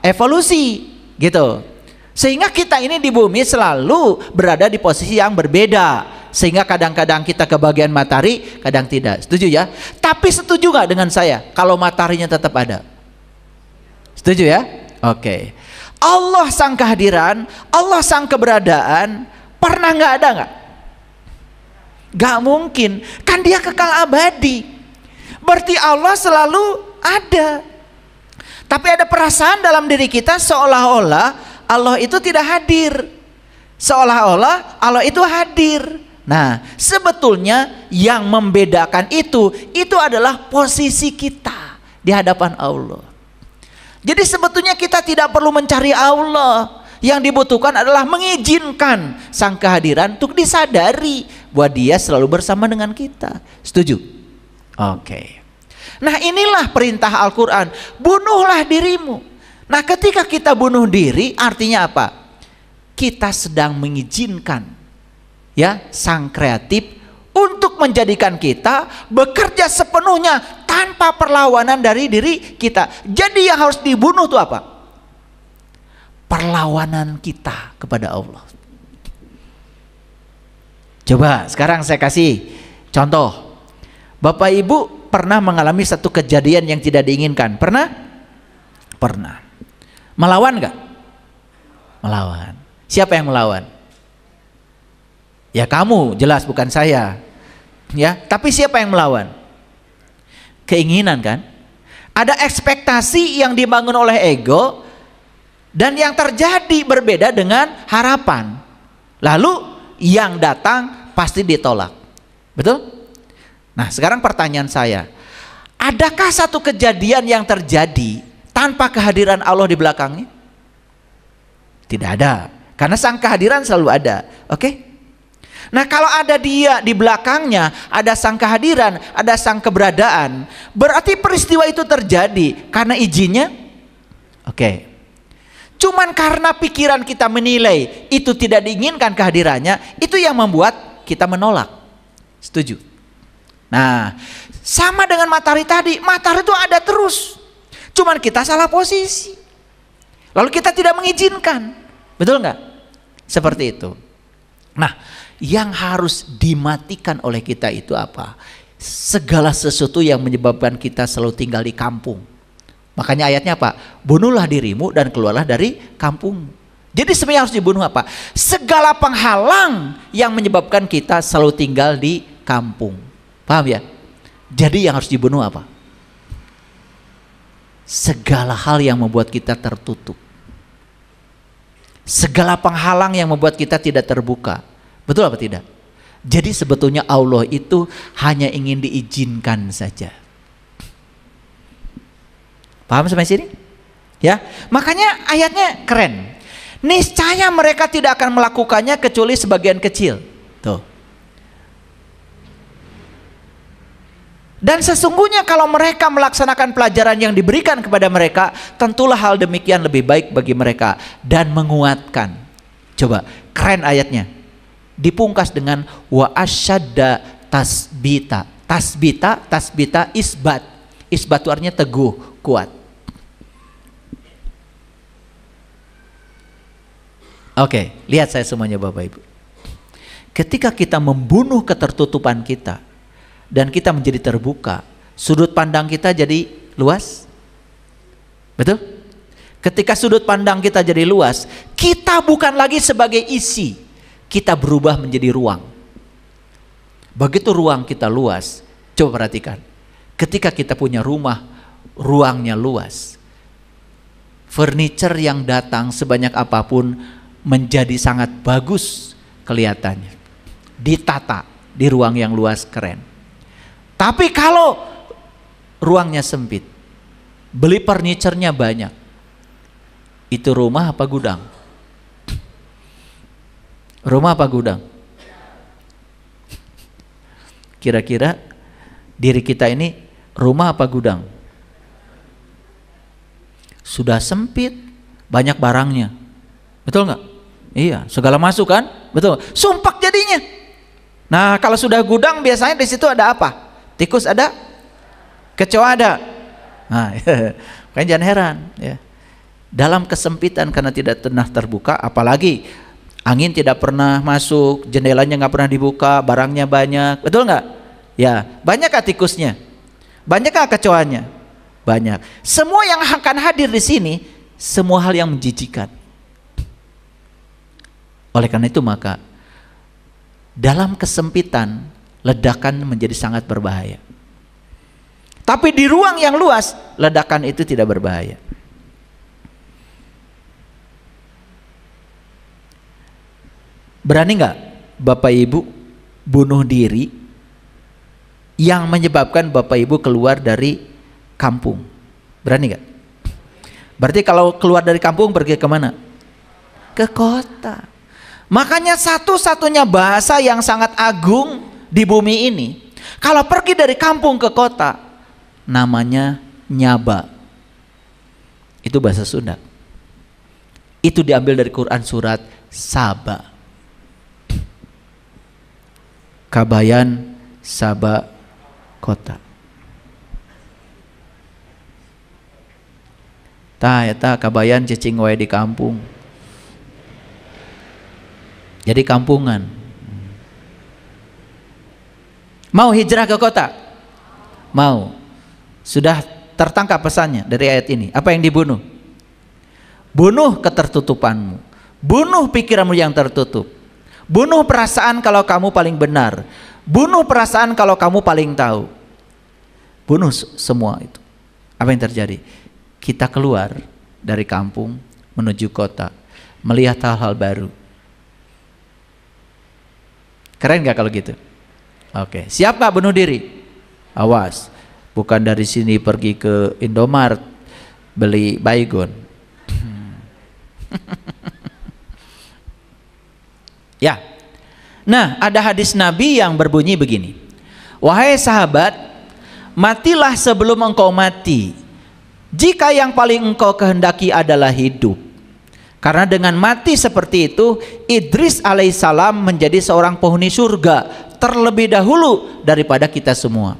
A: evolusi, gitu. Sehingga kita ini di bumi selalu berada di posisi yang berbeda. Sehingga kadang-kadang kita kebagian matahari, kadang tidak. Setuju ya? Tapi setuju gak dengan saya kalau mataharinya tetap ada? Setuju ya? Oke. Allah sang kehadiran, Allah sang keberadaan, pernah gak ada gak? Gak mungkin. Kan dia kekal abadi. Berarti Allah selalu ada. Tapi ada perasaan dalam diri kita seolah-olah Allah itu tidak hadir, seolah-olah Allah itu hadir. Nah, sebetulnya yang membedakan itu adalah posisi kita di hadapan Allah. Jadi sebetulnya kita tidak perlu mencari Allah. Yang dibutuhkan adalah mengizinkan sang kehadiran untuk disadari bahwa dia selalu bersama dengan kita. Setuju? Oke. Nah, inilah perintah Al-Quran. Bunuhlah dirimu. Nah, ketika kita bunuh diri artinya apa? Kita sedang mengizinkan ya sang kreatif untuk menjadikan kita bekerja sepenuhnya tanpa perlawanan dari diri kita. Jadi yang harus dibunuh itu apa? perlawanan kita kepada Allah. Coba sekarang saya kasih contoh. Bapak Ibu pernah mengalami satu kejadian yang tidak diinginkan? Pernah? Pernah. Melawan nggak? Melawan. Siapa yang melawan? Ya kamu, jelas bukan saya. Ya, tapi siapa yang melawan? Keinginan kan? Ada ekspektasi yang dibangun oleh ego dan yang terjadi berbeda dengan harapan. Lalu yang datang pasti ditolak. Betul? Nah, sekarang pertanyaan saya, adakah satu kejadian yang terjadi tanpa kehadiran Allah di belakangnya? Tidak ada, karena sang kehadiran selalu ada. Oke? Nah, kalau ada dia di belakangnya, ada sang kehadiran, ada sang keberadaan, berarti peristiwa itu terjadi karena izinnya? Oke. Cuman karena pikiran kita menilai itu tidak diinginkan kehadirannya, itu yang membuat kita menolak. Setuju? Nah, sama dengan matahari tadi, matahari itu ada terus. Cuman kita salah posisi. Lalu kita tidak mengizinkan. Betul nggak? Seperti itu. Nah, yang harus dimatikan oleh kita itu apa? Segala sesuatu yang menyebabkan kita selalu tinggal di kampung. Makanya ayatnya apa? Bunuhlah dirimu dan keluarlah dari kampung. Jadi sebenarnya harus dibunuh apa? Segala penghalang yang menyebabkan kita selalu tinggal di kampung. Paham ya? Jadi yang harus dibunuh apa? Segala hal yang membuat kita tertutup. Segala penghalang yang membuat kita tidak terbuka. Betul apa tidak? Jadi sebetulnya Allah itu hanya ingin diizinkan saja. Paham sampai sini? Ya, makanya ayatnya keren. Niscaya mereka tidak akan melakukannya kecuali sebagian kecil. Tuh. Dan sesungguhnya kalau mereka melaksanakan pelajaran yang diberikan kepada mereka, tentulah hal demikian lebih baik bagi mereka dan menguatkan. Coba, keren ayatnya. Dipungkas dengan wa asyadda tasbita. Tasbita isbat. Isbat itu artinya teguh, kuat. Oke, lihat saya semuanya Bapak Ibu. Ketika kita membunuh ketertutupan kita dan kita menjadi terbuka, sudut pandang kita jadi luas. Betul? Ketika sudut pandang kita jadi luas, kita bukan lagi sebagai isi, kita berubah menjadi ruang. Begitu ruang kita luas, coba perhatikan. Ketika kita punya rumah, ruangnya luas, furniture yang datang sebanyak apapun menjadi sangat bagus kelihatannya, ditata di ruang yang luas, keren. Tapi kalau ruangnya sempit, beli furniture-nya banyak, itu rumah apa gudang? Rumah apa gudang? Kira-kira diri kita ini rumah apa gudang? Sudah sempit, banyak barangnya. Betul nggak? Iya, segala masuk kan? Betul. Sumpek jadinya. Nah, kalau sudah gudang biasanya di situ ada apa? Tikus ada, kecoa ada. Nah, kan jangan heran ya. Dalam kesempitan karena tidak pernah terbuka, apalagi angin tidak pernah masuk, jendelanya nggak pernah dibuka, barangnya banyak, betul nggak? Ya, banyakkah tikusnya? Banyakkah kecoanya? Banyak. Semua yang akan hadir di sini, semua hal yang menjijikan. Oleh karena itu maka dalam kesempitan ledakan menjadi sangat berbahaya. Tapi di ruang yang luas, ledakan itu tidak berbahaya. Berani nggak Bapak Ibu bunuh diri yang menyebabkan Bapak Ibu keluar dari kampung? Berani nggak? Berarti kalau keluar dari kampung pergi kemana? Ke kota. Makanya satu-satunya bahasa yang sangat agung di bumi ini, kalau pergi dari kampung ke kota, namanya nyaba. Itu bahasa Sunda. Itu diambil dari Quran surat Saba. Kabayan Saba kota. Ta eta kabayan cicing wae di kampung. Jadi kampungan. Mau hijrah ke kota? Mau. Sudah tertangkap pesannya dari ayat ini. Apa yang dibunuh? Bunuh ketertutupanmu. Bunuh pikiranmu yang tertutup. Bunuh perasaan kalau kamu paling benar. Bunuh perasaan kalau kamu paling tahu. Bunuh semua itu. Apa yang terjadi? Kita keluar dari kampung menuju kota, melihat hal-hal baru. Keren gak kalau gitu? Oke, siap gak bunuh diri? Awas, bukan dari sini pergi ke Indomaret beli baygon. Ya. Nah, ada hadis Nabi yang berbunyi begini. Wahai sahabat, matilah sebelum engkau mati, jika yang paling engkau kehendaki adalah hidup. Karena dengan mati seperti itu, Idris alaihissalam menjadi seorang penghuni surga terlebih dahulu daripada kita semua.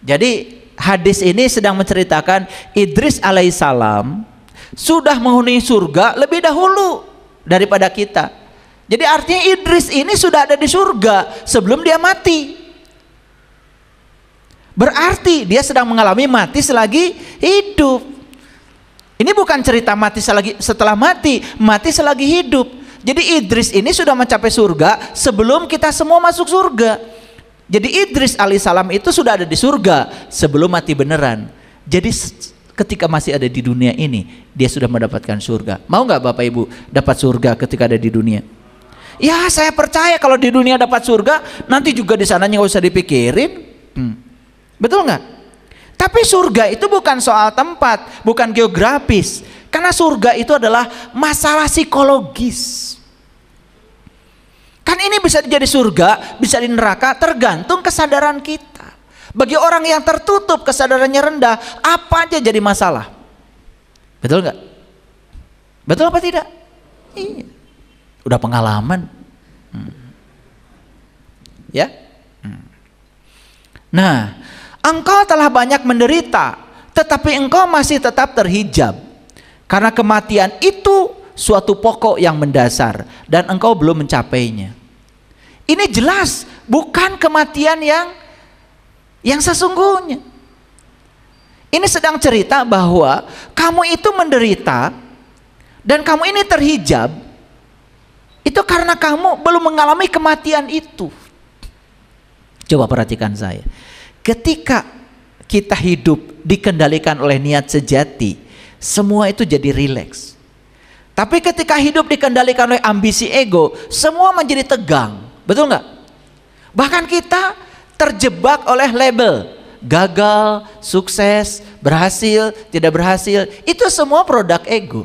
A: Jadi hadis ini sedang menceritakan Idris alaihissalam sudah menghuni surga lebih dahulu daripada kita. Jadi artinya Idris ini sudah ada di surga sebelum dia mati. Berarti dia sedang mengalami mati selagi hidup. Ini bukan cerita mati setelah mati, mati selagi hidup. Jadi Idris ini sudah mencapai surga sebelum kita semua masuk surga. Jadi Idris alaihissalam itu sudah ada di surga sebelum mati beneran. Jadi ketika masih ada di dunia ini, dia sudah mendapatkan surga. Mau nggak Bapak Ibu dapat surga ketika ada di dunia? Ya, saya percaya kalau di dunia dapat surga, nanti juga di sananya nggak usah dipikirin. Betul nggak? Tapi surga itu bukan soal tempat, bukan geografis. Karena surga itu adalah masalah psikologis. Kan ini bisa jadi surga, bisa di neraka, tergantung kesadaran kita. Bagi orang yang tertutup, kesadarannya rendah, apa aja jadi masalah. Betul nggak? Betul apa tidak? Iya. Udah pengalaman. Ya. Nah, engkau telah banyak menderita, tetapi engkau masih tetap terhijab. Karena kematian itu suatu pokok yang mendasar dan engkau belum mencapainya. Ini jelas bukan kematian yang sesungguhnya. Ini sedang cerita bahwa kamu itu menderita dan kamu ini terhijab. Itu karena kamu belum mengalami kematian itu. Coba perhatikan saya. Ketika kita hidup dikendalikan oleh niat sejati, semua itu jadi rileks. Tapi ketika hidup dikendalikan oleh ambisi ego, semua menjadi tegang. Betul nggak? Bahkan kita terjebak oleh label gagal, sukses, berhasil, tidak berhasil. Itu semua produk ego.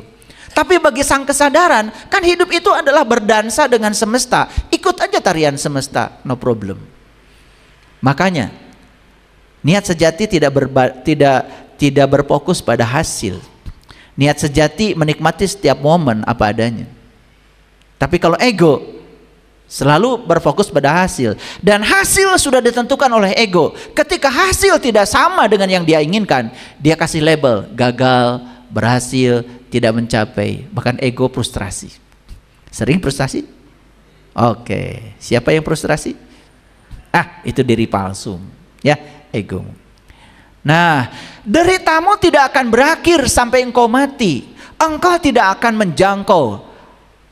A: Tapi bagi sang kesadaran, kan hidup itu adalah berdansa dengan semesta. Ikut aja tarian semesta, no problem. Makanya niat sejati tidak berfokus pada hasil. Niat sejati menikmati setiap momen apa adanya. Tapi kalau ego selalu berfokus pada hasil, dan hasil sudah ditentukan oleh ego. Ketika hasil tidak sama dengan yang dia inginkan, dia kasih label gagal, berhasil, tidak mencapai. Bahkan ego frustrasi. Sering frustrasi? Oke, siapa yang frustrasi? Itu diri palsu, ya, ego. Nah, deritamu tidak akan berakhir sampai engkau mati. Engkau tidak akan menjangkau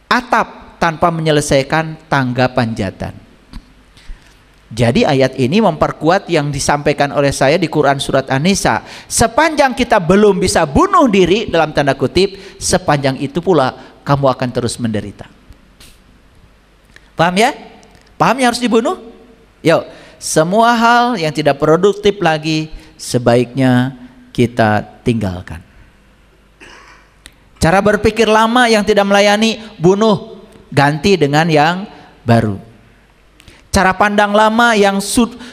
A: atap tanpa menyelesaikan tangga panjatan. Jadi ayat ini memperkuat yang disampaikan oleh saya di Quran surat An-Nisa. Sepanjang kita belum bisa bunuh diri dalam tanda kutip, sepanjang itu pula kamu akan terus menderita. Paham ya? Paham yang harus dibunuh? Yuk, semua hal yang tidak produktif lagi sebaiknya kita tinggalkan. Cara berpikir lama yang tidak melayani, bunuh, ganti dengan yang baru. Cara pandang lama yang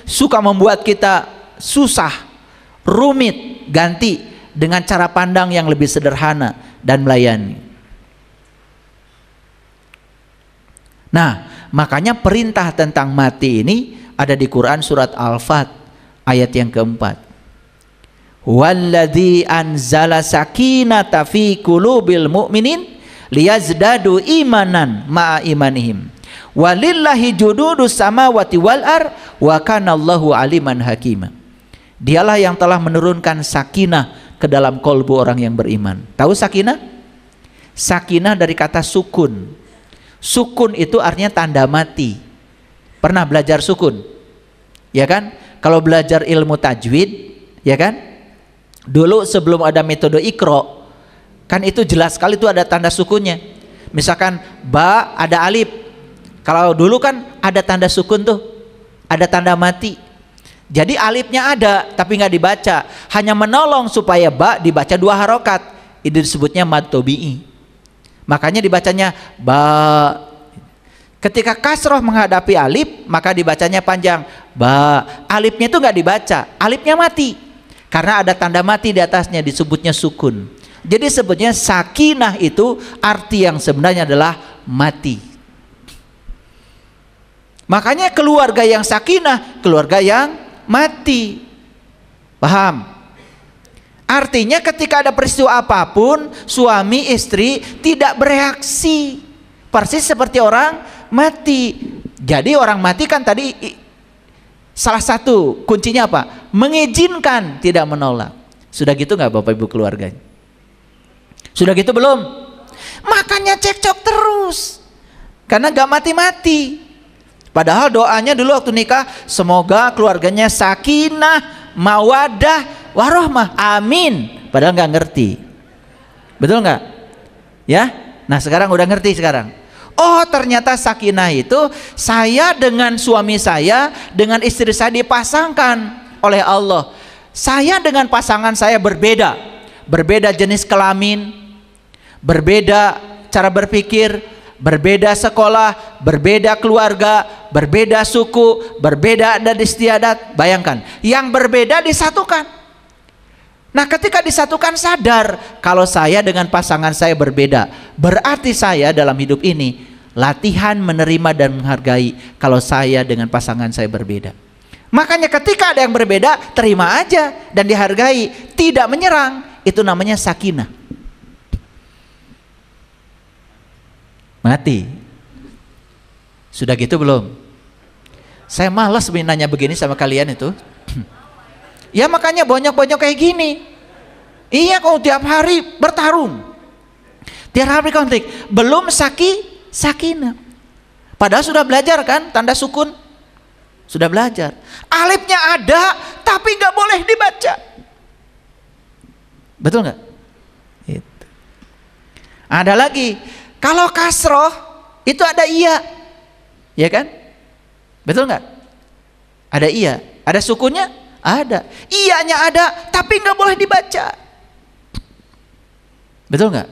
A: suka membuat kita susah, rumit, ganti dengan cara pandang yang lebih sederhana dan melayani. Nah, makanya perintah tentang mati ini ada di Quran surat Al-Fat ayat yang keempat. Walladzi anzala sakinata fi qulubil mu'minin liyazdadu imanan ma'a imanihim. Walillahi jududus samawati wal ar wa kanallahu aliman hakima. Dialah yang telah menurunkan sakinah ke dalam kolbu orang yang beriman. Tahu sakinah? Sakinah dari kata sukun. Sukun itu artinya tanda mati. Pernah belajar sukun? Ya kan? Kalau belajar ilmu tajwid, ya kan? Dulu sebelum ada metode Iqra, kan itu jelas sekali itu ada tanda sukunnya. Misalkan ba ada alif. Kalau dulu kan ada tanda sukun tuh, ada tanda mati. Jadi alifnya ada tapi nggak dibaca, hanya menolong supaya ba dibaca 2 harokat. Itu disebutnya mad tabi'i. Makanya dibacanya ba. Ketika kasroh menghadapi alif, maka dibacanya panjang ba. Alifnya itu nggak dibaca, alifnya mati karena ada tanda mati di atasnya, disebutnya sukun. Jadi sebetulnya sakinah itu arti yang sebenarnya adalah mati. Makanya keluarga yang sakinah, keluarga yang mati. Paham? Artinya ketika ada peristiwa apapun, suami istri tidak bereaksi, persis seperti orang mati. Jadi orang mati kan tadi salah satu kuncinya apa? Mengizinkan, tidak menolak. Sudah gitu nggak Bapak Ibu keluarganya? Sudah gitu belum? Makanya cekcok terus karena gak mati-mati. Padahal doanya dulu waktu nikah, semoga keluarganya sakinah, mawadah, warohmah, amin. Padahal nggak ngerti, betul nggak? Ya, nah sekarang udah ngerti sekarang. Oh ternyata sakinah itu saya dengan suami saya, dengan istri saya dipasangkan oleh Allah. Saya dengan pasangan saya berbeda, berbeda jenis kelamin, berbeda cara berpikir, berbeda sekolah, berbeda keluarga, berbeda suku, berbeda adat istiadat. Bayangkan, yang berbeda disatukan. Nah ketika disatukan sadar kalau saya dengan pasangan saya berbeda, berarti saya dalam hidup ini latihan menerima dan menghargai kalau saya dengan pasangan saya berbeda. Makanya ketika ada yang berbeda, terima aja dan dihargai, tidak menyerang. Itu namanya sakinah. Mati. Sudah gitu belum? Saya malas nanya begini sama kalian itu. Ya makanya bonyok-bonyok kayak gini. Iya, kalau tiap hari bertarung, tiap hari konflik, belum sakinah. Padahal sudah belajar kan tanda sukun, sudah belajar. Alifnya ada tapi nggak boleh dibaca. Betul nggak? Itu. Ada lagi. Kalau kasroh itu ada iya, ya kan? Betul nggak? Ada iya, ada sukunnya, ada. Iyanya ada, tapi nggak boleh dibaca. Betul nggak?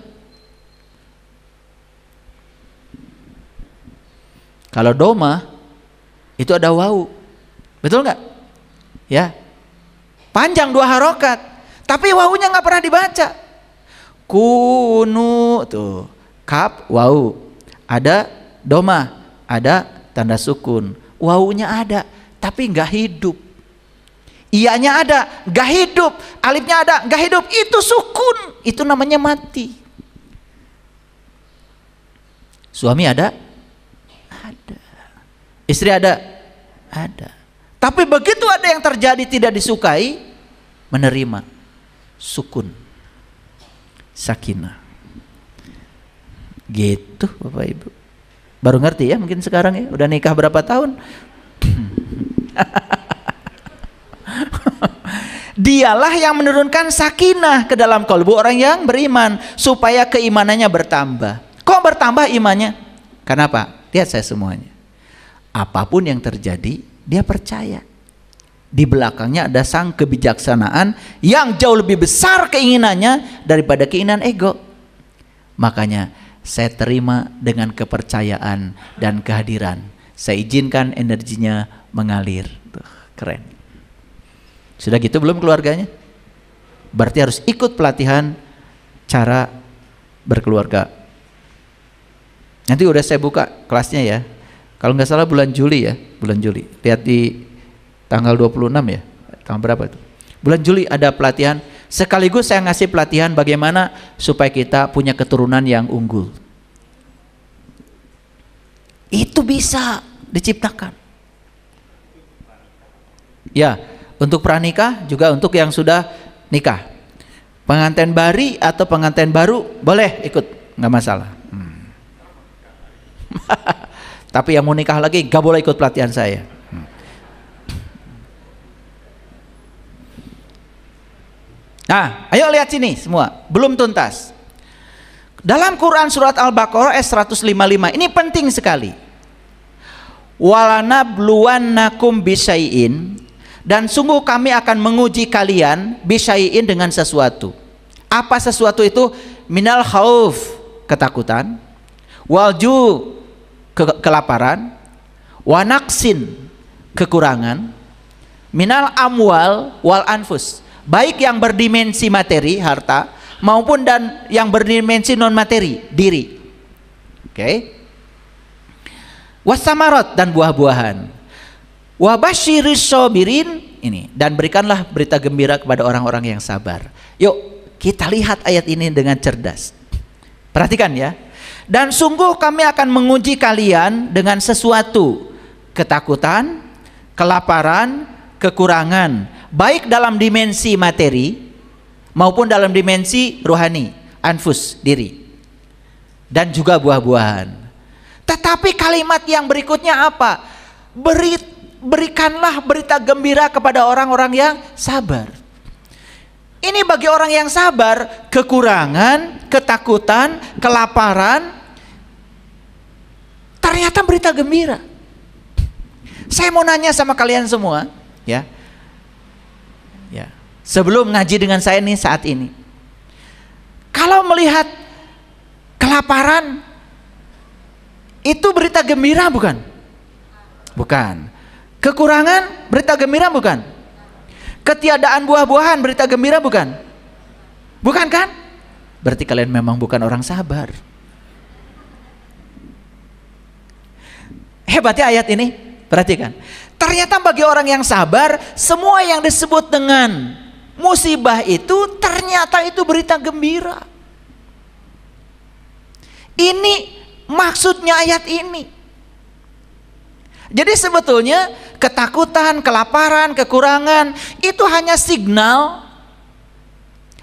A: Kalau doma itu ada wau, betul nggak? Ya, panjang 2 harokat, tapi wawunya nggak pernah dibaca. Kunu tuh. Kap, wau, ada doma, ada tanda sukun, waunya ada, tapi nggak hidup. Iyanya ada, nggak hidup. Alifnya ada, nggak hidup. Itu sukun, itu namanya mati. Suami ada, ada. Istri ada, ada. Tapi begitu ada yang terjadi tidak disukai, menerima, sukun, sakinah. Gitu Bapak Ibu. Baru ngerti ya mungkin sekarang ya. Udah nikah berapa tahun? Dialah yang menurunkan sakinah ke dalam kalbu orang yang beriman supaya keimanannya bertambah. Kok bertambah imannya? Kenapa? Lihat saya semuanya. Apapun yang terjadi, dia percaya. Di belakangnya ada sang kebijaksanaan yang jauh lebih besar keinginannya daripada keinginan ego. Makanya saya terima dengan kepercayaan dan kehadiran. Saya izinkan energinya mengalir. Tuh, keren. Sudah gitu belum keluarganya? Berarti harus ikut pelatihan cara berkeluarga. Nanti udah saya buka kelasnya ya. Kalau nggak salah bulan Juli ya, bulan Juli. Lihat di tanggal 26 ya. Tanggal berapa itu? Bulan Juli ada pelatihan. Sekaligus saya ngasih pelatihan bagaimana supaya kita punya keturunan yang unggul. Itu bisa diciptakan. Ya, untuk pranikah juga untuk yang sudah nikah. Pengantin baru atau pengantin baru boleh ikut, nggak masalah. Tapi yang mau nikah lagi nggak boleh ikut pelatihan saya. Nah, ayo lihat sini semua, belum tuntas. Dalam Quran surat Al-Baqarah ayat 155, ini penting sekali. Walanabluwannakum bisyai'in, dan sungguh kami akan menguji kalian bisyai'in dengan sesuatu. Apa sesuatu itu? Minal khauf, ketakutan, walju, kelaparan, wanaksin, kekurangan, minal amwal wal anfus, baik yang berdimensi materi, harta, maupun dan yang berdimensi non materi, diri. Oke. Wasamarot, dan buah-buahan. Wabasyiris sabirin, ini, dan berikanlah berita gembira kepada orang-orang yang sabar. Yuk kita lihat ayat ini dengan cerdas. Perhatikan ya. Dan sungguh kami akan menguji kalian dengan sesuatu, ketakutan, kelaparan, kekurangan, baik dalam dimensi materi maupun dalam dimensi rohani, anfus, diri, dan juga buah-buahan. Tetapi kalimat yang berikutnya apa? Berikanlah berita gembira kepada orang-orang yang sabar. Ini bagi orang yang sabar, kekurangan, ketakutan, kelaparan, ternyata berita gembira. Saya mau nanya sama kalian semua, ya. Ya. Sebelum ngaji dengan saya nih saat ini, kalau melihat kelaparan, itu berita gembira bukan? Bukan. Kekurangan, berita gembira bukan? Ketiadaan buah-buahan, berita gembira bukan? Bukan kan? Berarti kalian memang bukan orang sabar. Hebatnya ayat ini, perhatikan. Ternyata bagi orang yang sabar, semua yang disebut dengan musibah itu ternyata itu berita gembira. Ini maksudnya ayat ini. Jadi sebetulnya ketakutan, kelaparan, kekurangan itu hanya signal,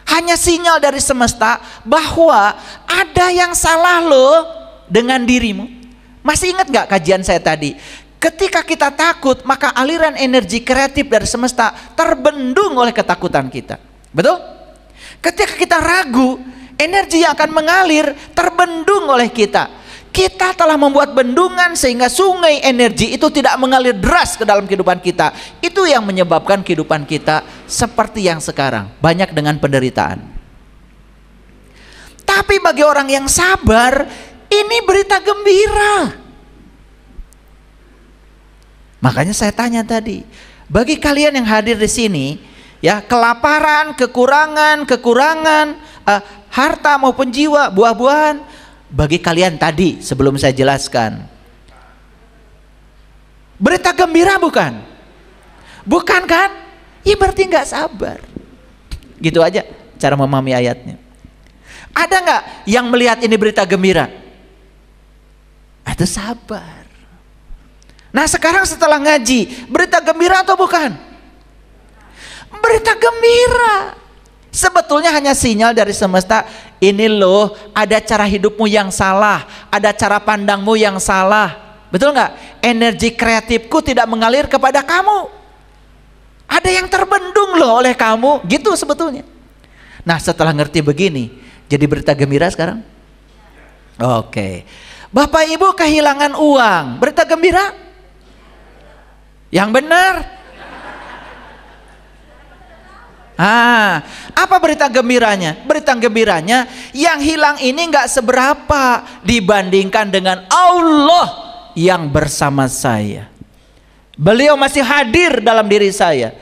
A: hanya sinyal dari semesta bahwa ada yang salah loh dengan dirimu. Masih ingat gak kajian saya tadi? Ketika kita takut, maka aliran energi kreatif dari semesta terbendung oleh ketakutan kita. Betul? Ketika kita ragu, energi yang akan mengalir terbendung oleh kita. Kita telah membuat bendungan sehingga sungai energi itu tidak mengalir deras ke dalam kehidupan kita. Itu yang menyebabkan kehidupan kita seperti yang sekarang, banyak dengan penderitaan. Tapi bagi orang yang sabar, ini berita gembira. Makanya saya tanya tadi, bagi kalian yang hadir di sini, ya, kelaparan, kekurangan, harta maupun jiwa, buah-buahan, bagi kalian tadi sebelum saya jelaskan, berita gembira bukan? Bukan kan? Ya berarti nggak sabar. Gitu aja cara memahami ayatnya. Ada nggak yang melihat ini berita gembira? Itu sabar. Nah sekarang setelah ngaji, berita gembira atau bukan? Berita gembira. Sebetulnya hanya sinyal dari semesta, ini loh ada cara hidupmu yang salah, ada cara pandangmu yang salah. Betul nggak? Energi kreatifku tidak mengalir kepada kamu. Ada yang terbendung loh oleh kamu, gitu sebetulnya. Nah setelah ngerti begini, jadi berita gembira sekarang? Oke. Bapak ibu kehilangan uang, berita gembira? Yang benar? Apa berita gembiranya? Berita gembiranya yang hilang ini nggak seberapa dibandingkan dengan Allah yang bersama saya. Beliau masih hadir dalam diri saya,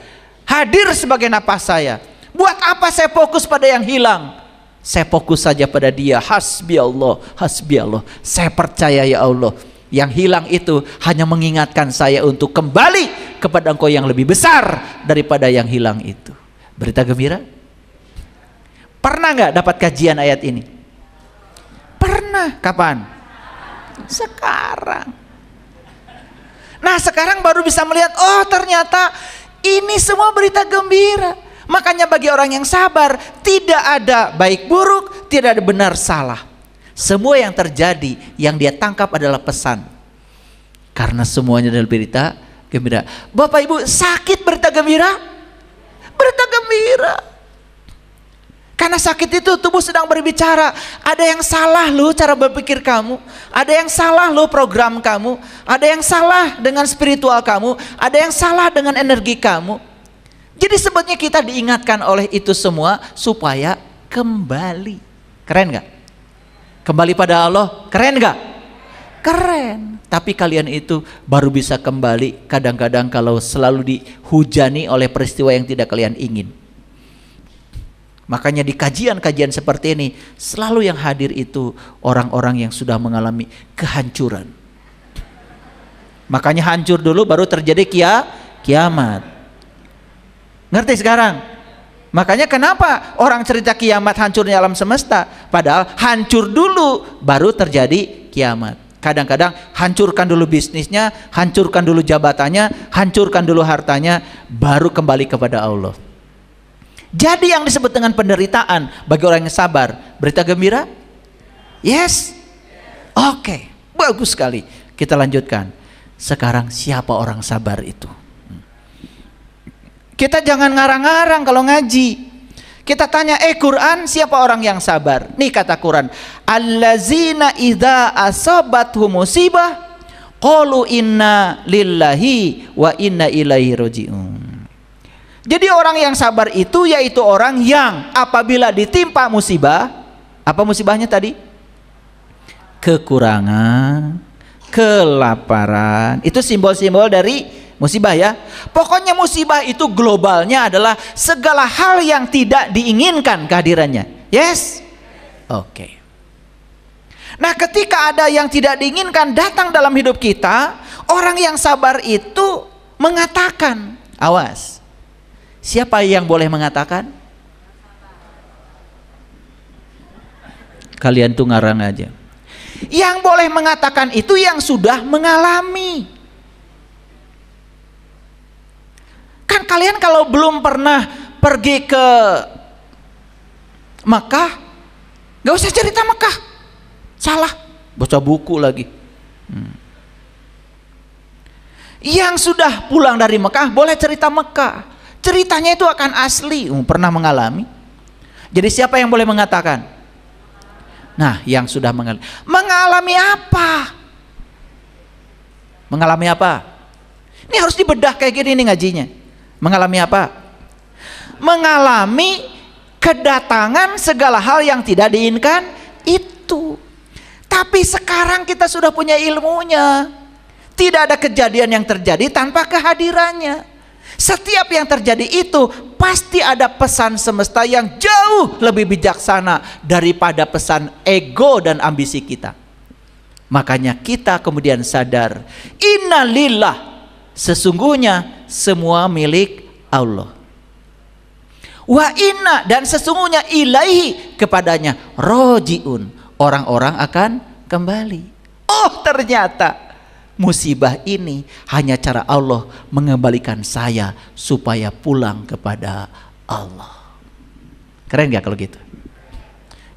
A: hadir sebagai napas saya. Buat apa saya fokus pada yang hilang? Saya fokus saja pada Dia. Hasbi Allah, hasbi Allah. Saya percaya ya Allah, yang hilang itu hanya mengingatkan saya untuk kembali kepada Engkau yang lebih besar daripada yang hilang itu. Berita gembira? Pernah nggak dapat kajian ayat ini? Pernah. Kapan? Sekarang. Nah sekarang baru bisa melihat, oh ternyata ini semua berita gembira. Makanya bagi orang yang sabar, tidak ada baik buruk, tidak ada benar salah. Semua yang terjadi, yang dia tangkap adalah pesan. Karena semuanya adalah berita gembira. Bapak Ibu, sakit berita gembira? Berita gembira. Karena sakit itu tubuh sedang berbicara, ada yang salah loh cara berpikir kamu, ada yang salah loh program kamu, ada yang salah dengan spiritual kamu, ada yang salah dengan energi kamu. Jadi sebetulnya kita diingatkan oleh itu semua supaya kembali. Keren gak? Kembali pada Allah, keren gak? Keren. Tapi kalian itu baru bisa kembali kadang-kadang kalau selalu dihujani oleh peristiwa yang tidak kalian ingin. Makanya di kajian-kajian seperti ini selalu yang hadir itu orang-orang yang sudah mengalami kehancuran. Makanya hancur dulu baru terjadi kiamat. Ngerti sekarang? Makanya kenapa orang cerita kiamat hancurnya alam semesta, padahal hancur dulu baru terjadi kiamat. Kadang-kadang hancurkan dulu bisnisnya, hancurkan dulu jabatannya, hancurkan dulu hartanya, baru kembali kepada Allah. Jadi yang disebut dengan penderitaan bagi orang yang sabar, berita gembira? Yes? Oke, bagus sekali. Kita lanjutkan. Sekarang siapa orang sabar itu? Kita jangan ngarang-ngarang kalau ngaji. Kita tanya, Quran, siapa orang yang sabar? Nih kata Quran, allazina idza asabathum musibah qalu inna lillahi wa inna ilaihi rajiun. Jadi orang yang sabar itu yaitu orang yang apabila ditimpa musibah, apa musibahnya tadi? Kekurangan, kelaparan. Itu simbol-simbol dari musibah ya. Pokoknya musibah itu globalnya adalah segala hal yang tidak diinginkan kehadirannya. Yes? Oke. Nah ketika ada yang tidak diinginkan datang dalam hidup kita, orang yang sabar itu mengatakan, awas. Siapa yang boleh mengatakan? Kalian tuh ngarang aja. Yang boleh mengatakan itu yang sudah mengalami. Kan kalian kalau belum pernah pergi ke Mekah, gak usah cerita Mekah. Salah, baca buku lagi. Yang sudah pulang dari Mekah boleh cerita Mekah. Ceritanya itu akan asli, pernah mengalami. Jadi siapa yang boleh mengatakan? Nah, yang sudah mengalami. Mengalami apa? Mengalami apa? Ini harus dibedah kayak gini nih ngajinya. Mengalami apa? Mengalami kedatangan segala hal yang tidak diinginkan itu. Tapi sekarang kita sudah punya ilmunya. Tidak ada kejadian yang terjadi tanpa kehadirannya. Setiap yang terjadi itu pasti ada pesan semesta yang jauh lebih bijaksana daripada pesan ego dan ambisi kita. Makanya kita kemudian sadar, innalillah, sesungguhnya semua milik Allah. Wa inna, dan sesungguhnya ilaihi, kepadanya rojiun, orang-orang akan kembali. Oh ternyata musibah ini hanya cara Allah mengembalikan saya supaya pulang kepada Allah. Keren gak kalau gitu?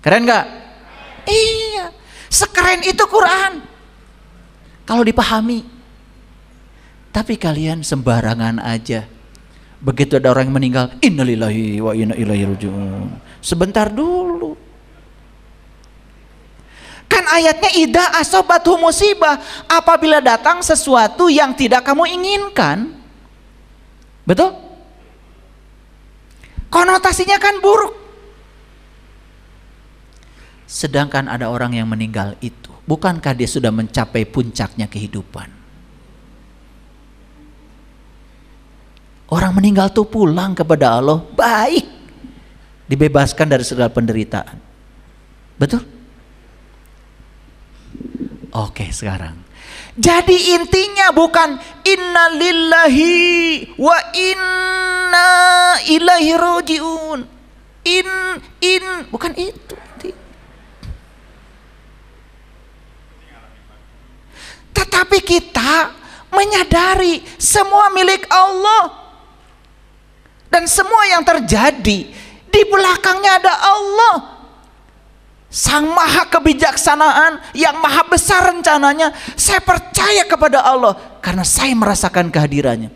A: Keren gak? Iya, sekeren itu Quran kalau dipahami. Tapi kalian sembarangan aja. Begitu ada orang yang meninggal, innalillahi wa inna ilaihi rajiun. Sebentar dulu. Kan ayatnya idza asabathum musibah, apabila datang sesuatu yang tidak kamu inginkan. Betul? Konotasinya kan buruk. Sedangkan ada orang yang meninggal itu, bukankah dia sudah mencapai puncaknya kehidupan? Orang meninggal tuh pulang kepada Allah baik, dibebaskan dari segala penderitaan. Betul? Oke, sekarang. Jadi intinya bukan inna lillahi wa inna ilaihi rajiun. Bukan itu. Tetapi kita menyadari semua milik Allah. Dan semua yang terjadi di belakangnya ada Allah, Sang Maha Kebijaksanaan yang maha besar rencananya. Saya percaya kepada Allah karena saya merasakan kehadirannya.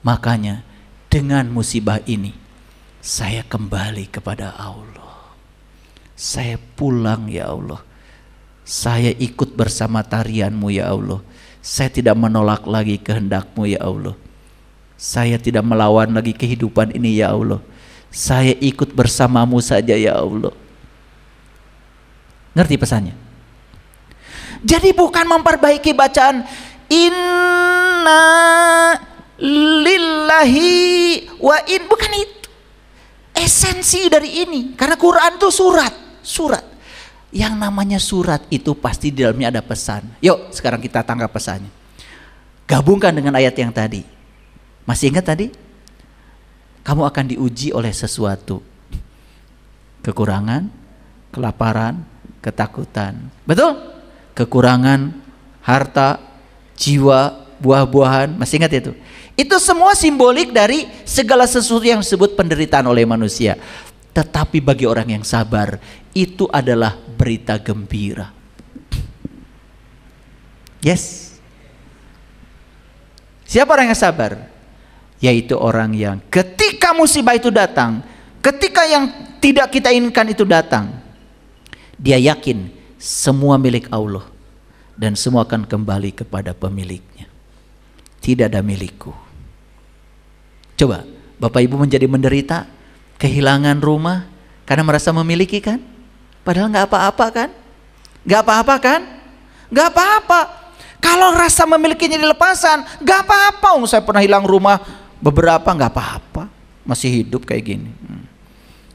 A: Makanya dengan musibah ini saya kembali kepada Allah. Saya pulang ya Allah. Saya ikut bersama tarianmu ya Allah. Saya tidak menolak lagi kehendak-Mu ya Allah. Saya tidak melawan lagi kehidupan ini ya Allah. Saya ikut bersamamu saja ya Allah. Ngerti pesannya? Jadi bukan memperbaiki bacaan inna lillahi wa in, bukan itu esensi dari ini. Karena Quran itu surat. Yang namanya surat itu pasti di dalamnya ada pesan. Yuk sekarang kita tangkap pesannya. Gabungkan dengan ayat yang tadi. Masih ingat tadi? Kamu akan diuji oleh sesuatu. Kekurangan, kelaparan, ketakutan. Betul? Kekurangan harta, jiwa, buah-buahan. Masih ingat itu? Itu semua simbolik dari segala sesuatu yang disebut penderitaan oleh manusia. Tetapi bagi orang yang sabar, itu adalah berita gembira. Yes. Siapa orang yang sabar? Yaitu orang yang ketika musibah itu datang, ketika yang tidak kita inginkan itu datang, dia yakin semua milik Allah dan semua akan kembali kepada pemiliknya. Tidak ada milikku. Coba Bapak Ibu menjadi menderita, kehilangan rumah karena merasa memiliki kan? Padahal nggak apa-apa kan? Nggak apa-apa kan? Nggak apa-apa. Kalau rasa memilikinya dilepasan, nggak apa-apa. Saya pernah hilang rumah beberapa, nggak apa-apa, masih hidup kayak gini.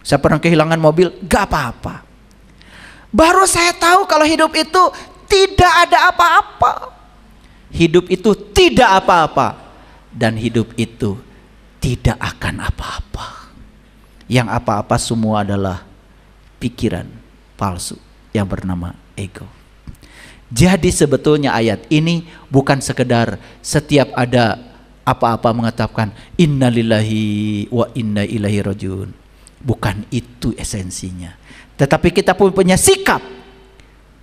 A: Saya pernah kehilangan mobil, nggak apa-apa. Baru saya tahu kalau hidup itu tidak ada apa-apa. Hidup itu tidak apa-apa, dan hidup itu tidak akan apa-apa. Yang apa-apa semua adalah pikiran palsu yang bernama ego. Jadi sebetulnya ayat ini bukan sekedar setiap ada apa-apa mengatakan innalillahi wa inna ilaihi rajiun. Bukan itu esensinya. Tetapi kita pun punya sikap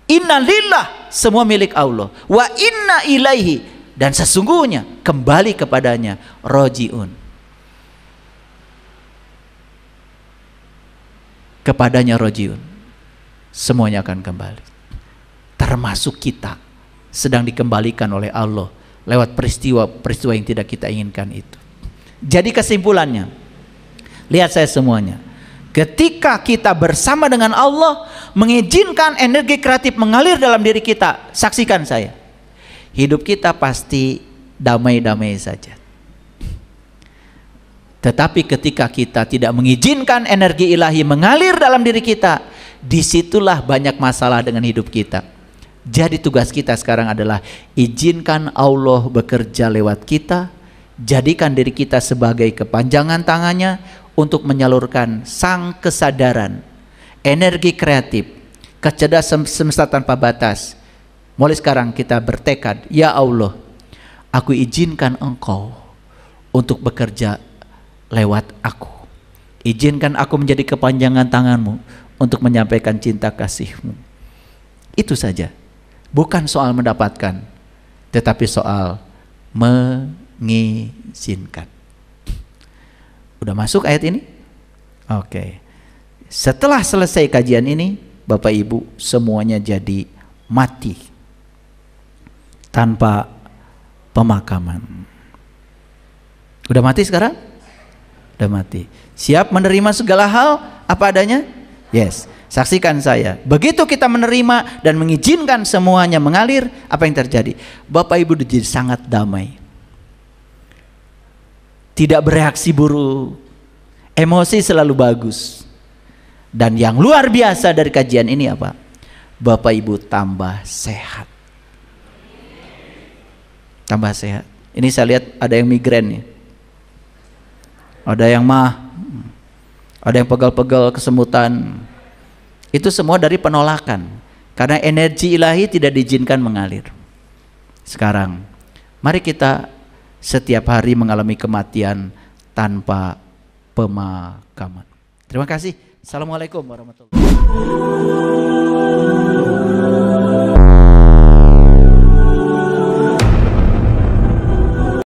A: innalillah, semua milik Allah, wa inna ilaihi, dan sesungguhnya kembali kepadanya rajiun. Kepadanya rajiun. Semuanya akan kembali. Termasuk kita sedang dikembalikan oleh Allah lewat peristiwa-peristiwa yang tidak kita inginkan itu. Jadi kesimpulannya, lihat saya semuanya. Ketika kita bersama dengan Allah, mengizinkan energi kreatif mengalir dalam diri kita, saksikan saya, hidup kita pasti damai-damai saja. Tetapi ketika kita tidak mengizinkan energi ilahi mengalir dalam diri kita, disitulah banyak masalah dengan hidup kita. Jadi tugas kita sekarang adalah izinkan Allah bekerja lewat kita, jadikan diri kita sebagai kepanjangan tangannya untuk menyalurkan sang kesadaran, energi kreatif, kecerdasan semesta tanpa batas. Mulai sekarang kita bertekad, ya Allah, aku izinkan Engkau untuk bekerja lewat aku. Izinkan aku menjadi kepanjangan tanganmu untuk menyampaikan cinta kasih-Mu. Itu saja. Bukan soal mendapatkan, tetapi soal mengizinkan. Udah masuk ayat ini? Oke. Setelah selesai kajian ini, Bapak Ibu semuanya jadi mati tanpa pemakaman. Udah mati sekarang? Udah mati. Siap menerima segala hal apa adanya? Yes. Saksikan saya. Begitu kita menerima dan mengizinkan semuanya mengalir, apa yang terjadi? Bapak Ibu jadi sangat damai. Tidak bereaksi buruk. Emosi selalu bagus. Dan yang luar biasa dari kajian ini apa? Bapak Ibu tambah sehat. Tambah sehat. Ini saya lihat ada yang migrain nih. Ada yang ada yang pegal-pegal kesemutan. Itu semua dari penolakan. Karena energi ilahi tidak diizinkan mengalir. Sekarang Mari kita setiap hari mengalami kematian tanpa pemakaman. Terima kasih. Assalamualaikum warahmatullahi wabarakatuh.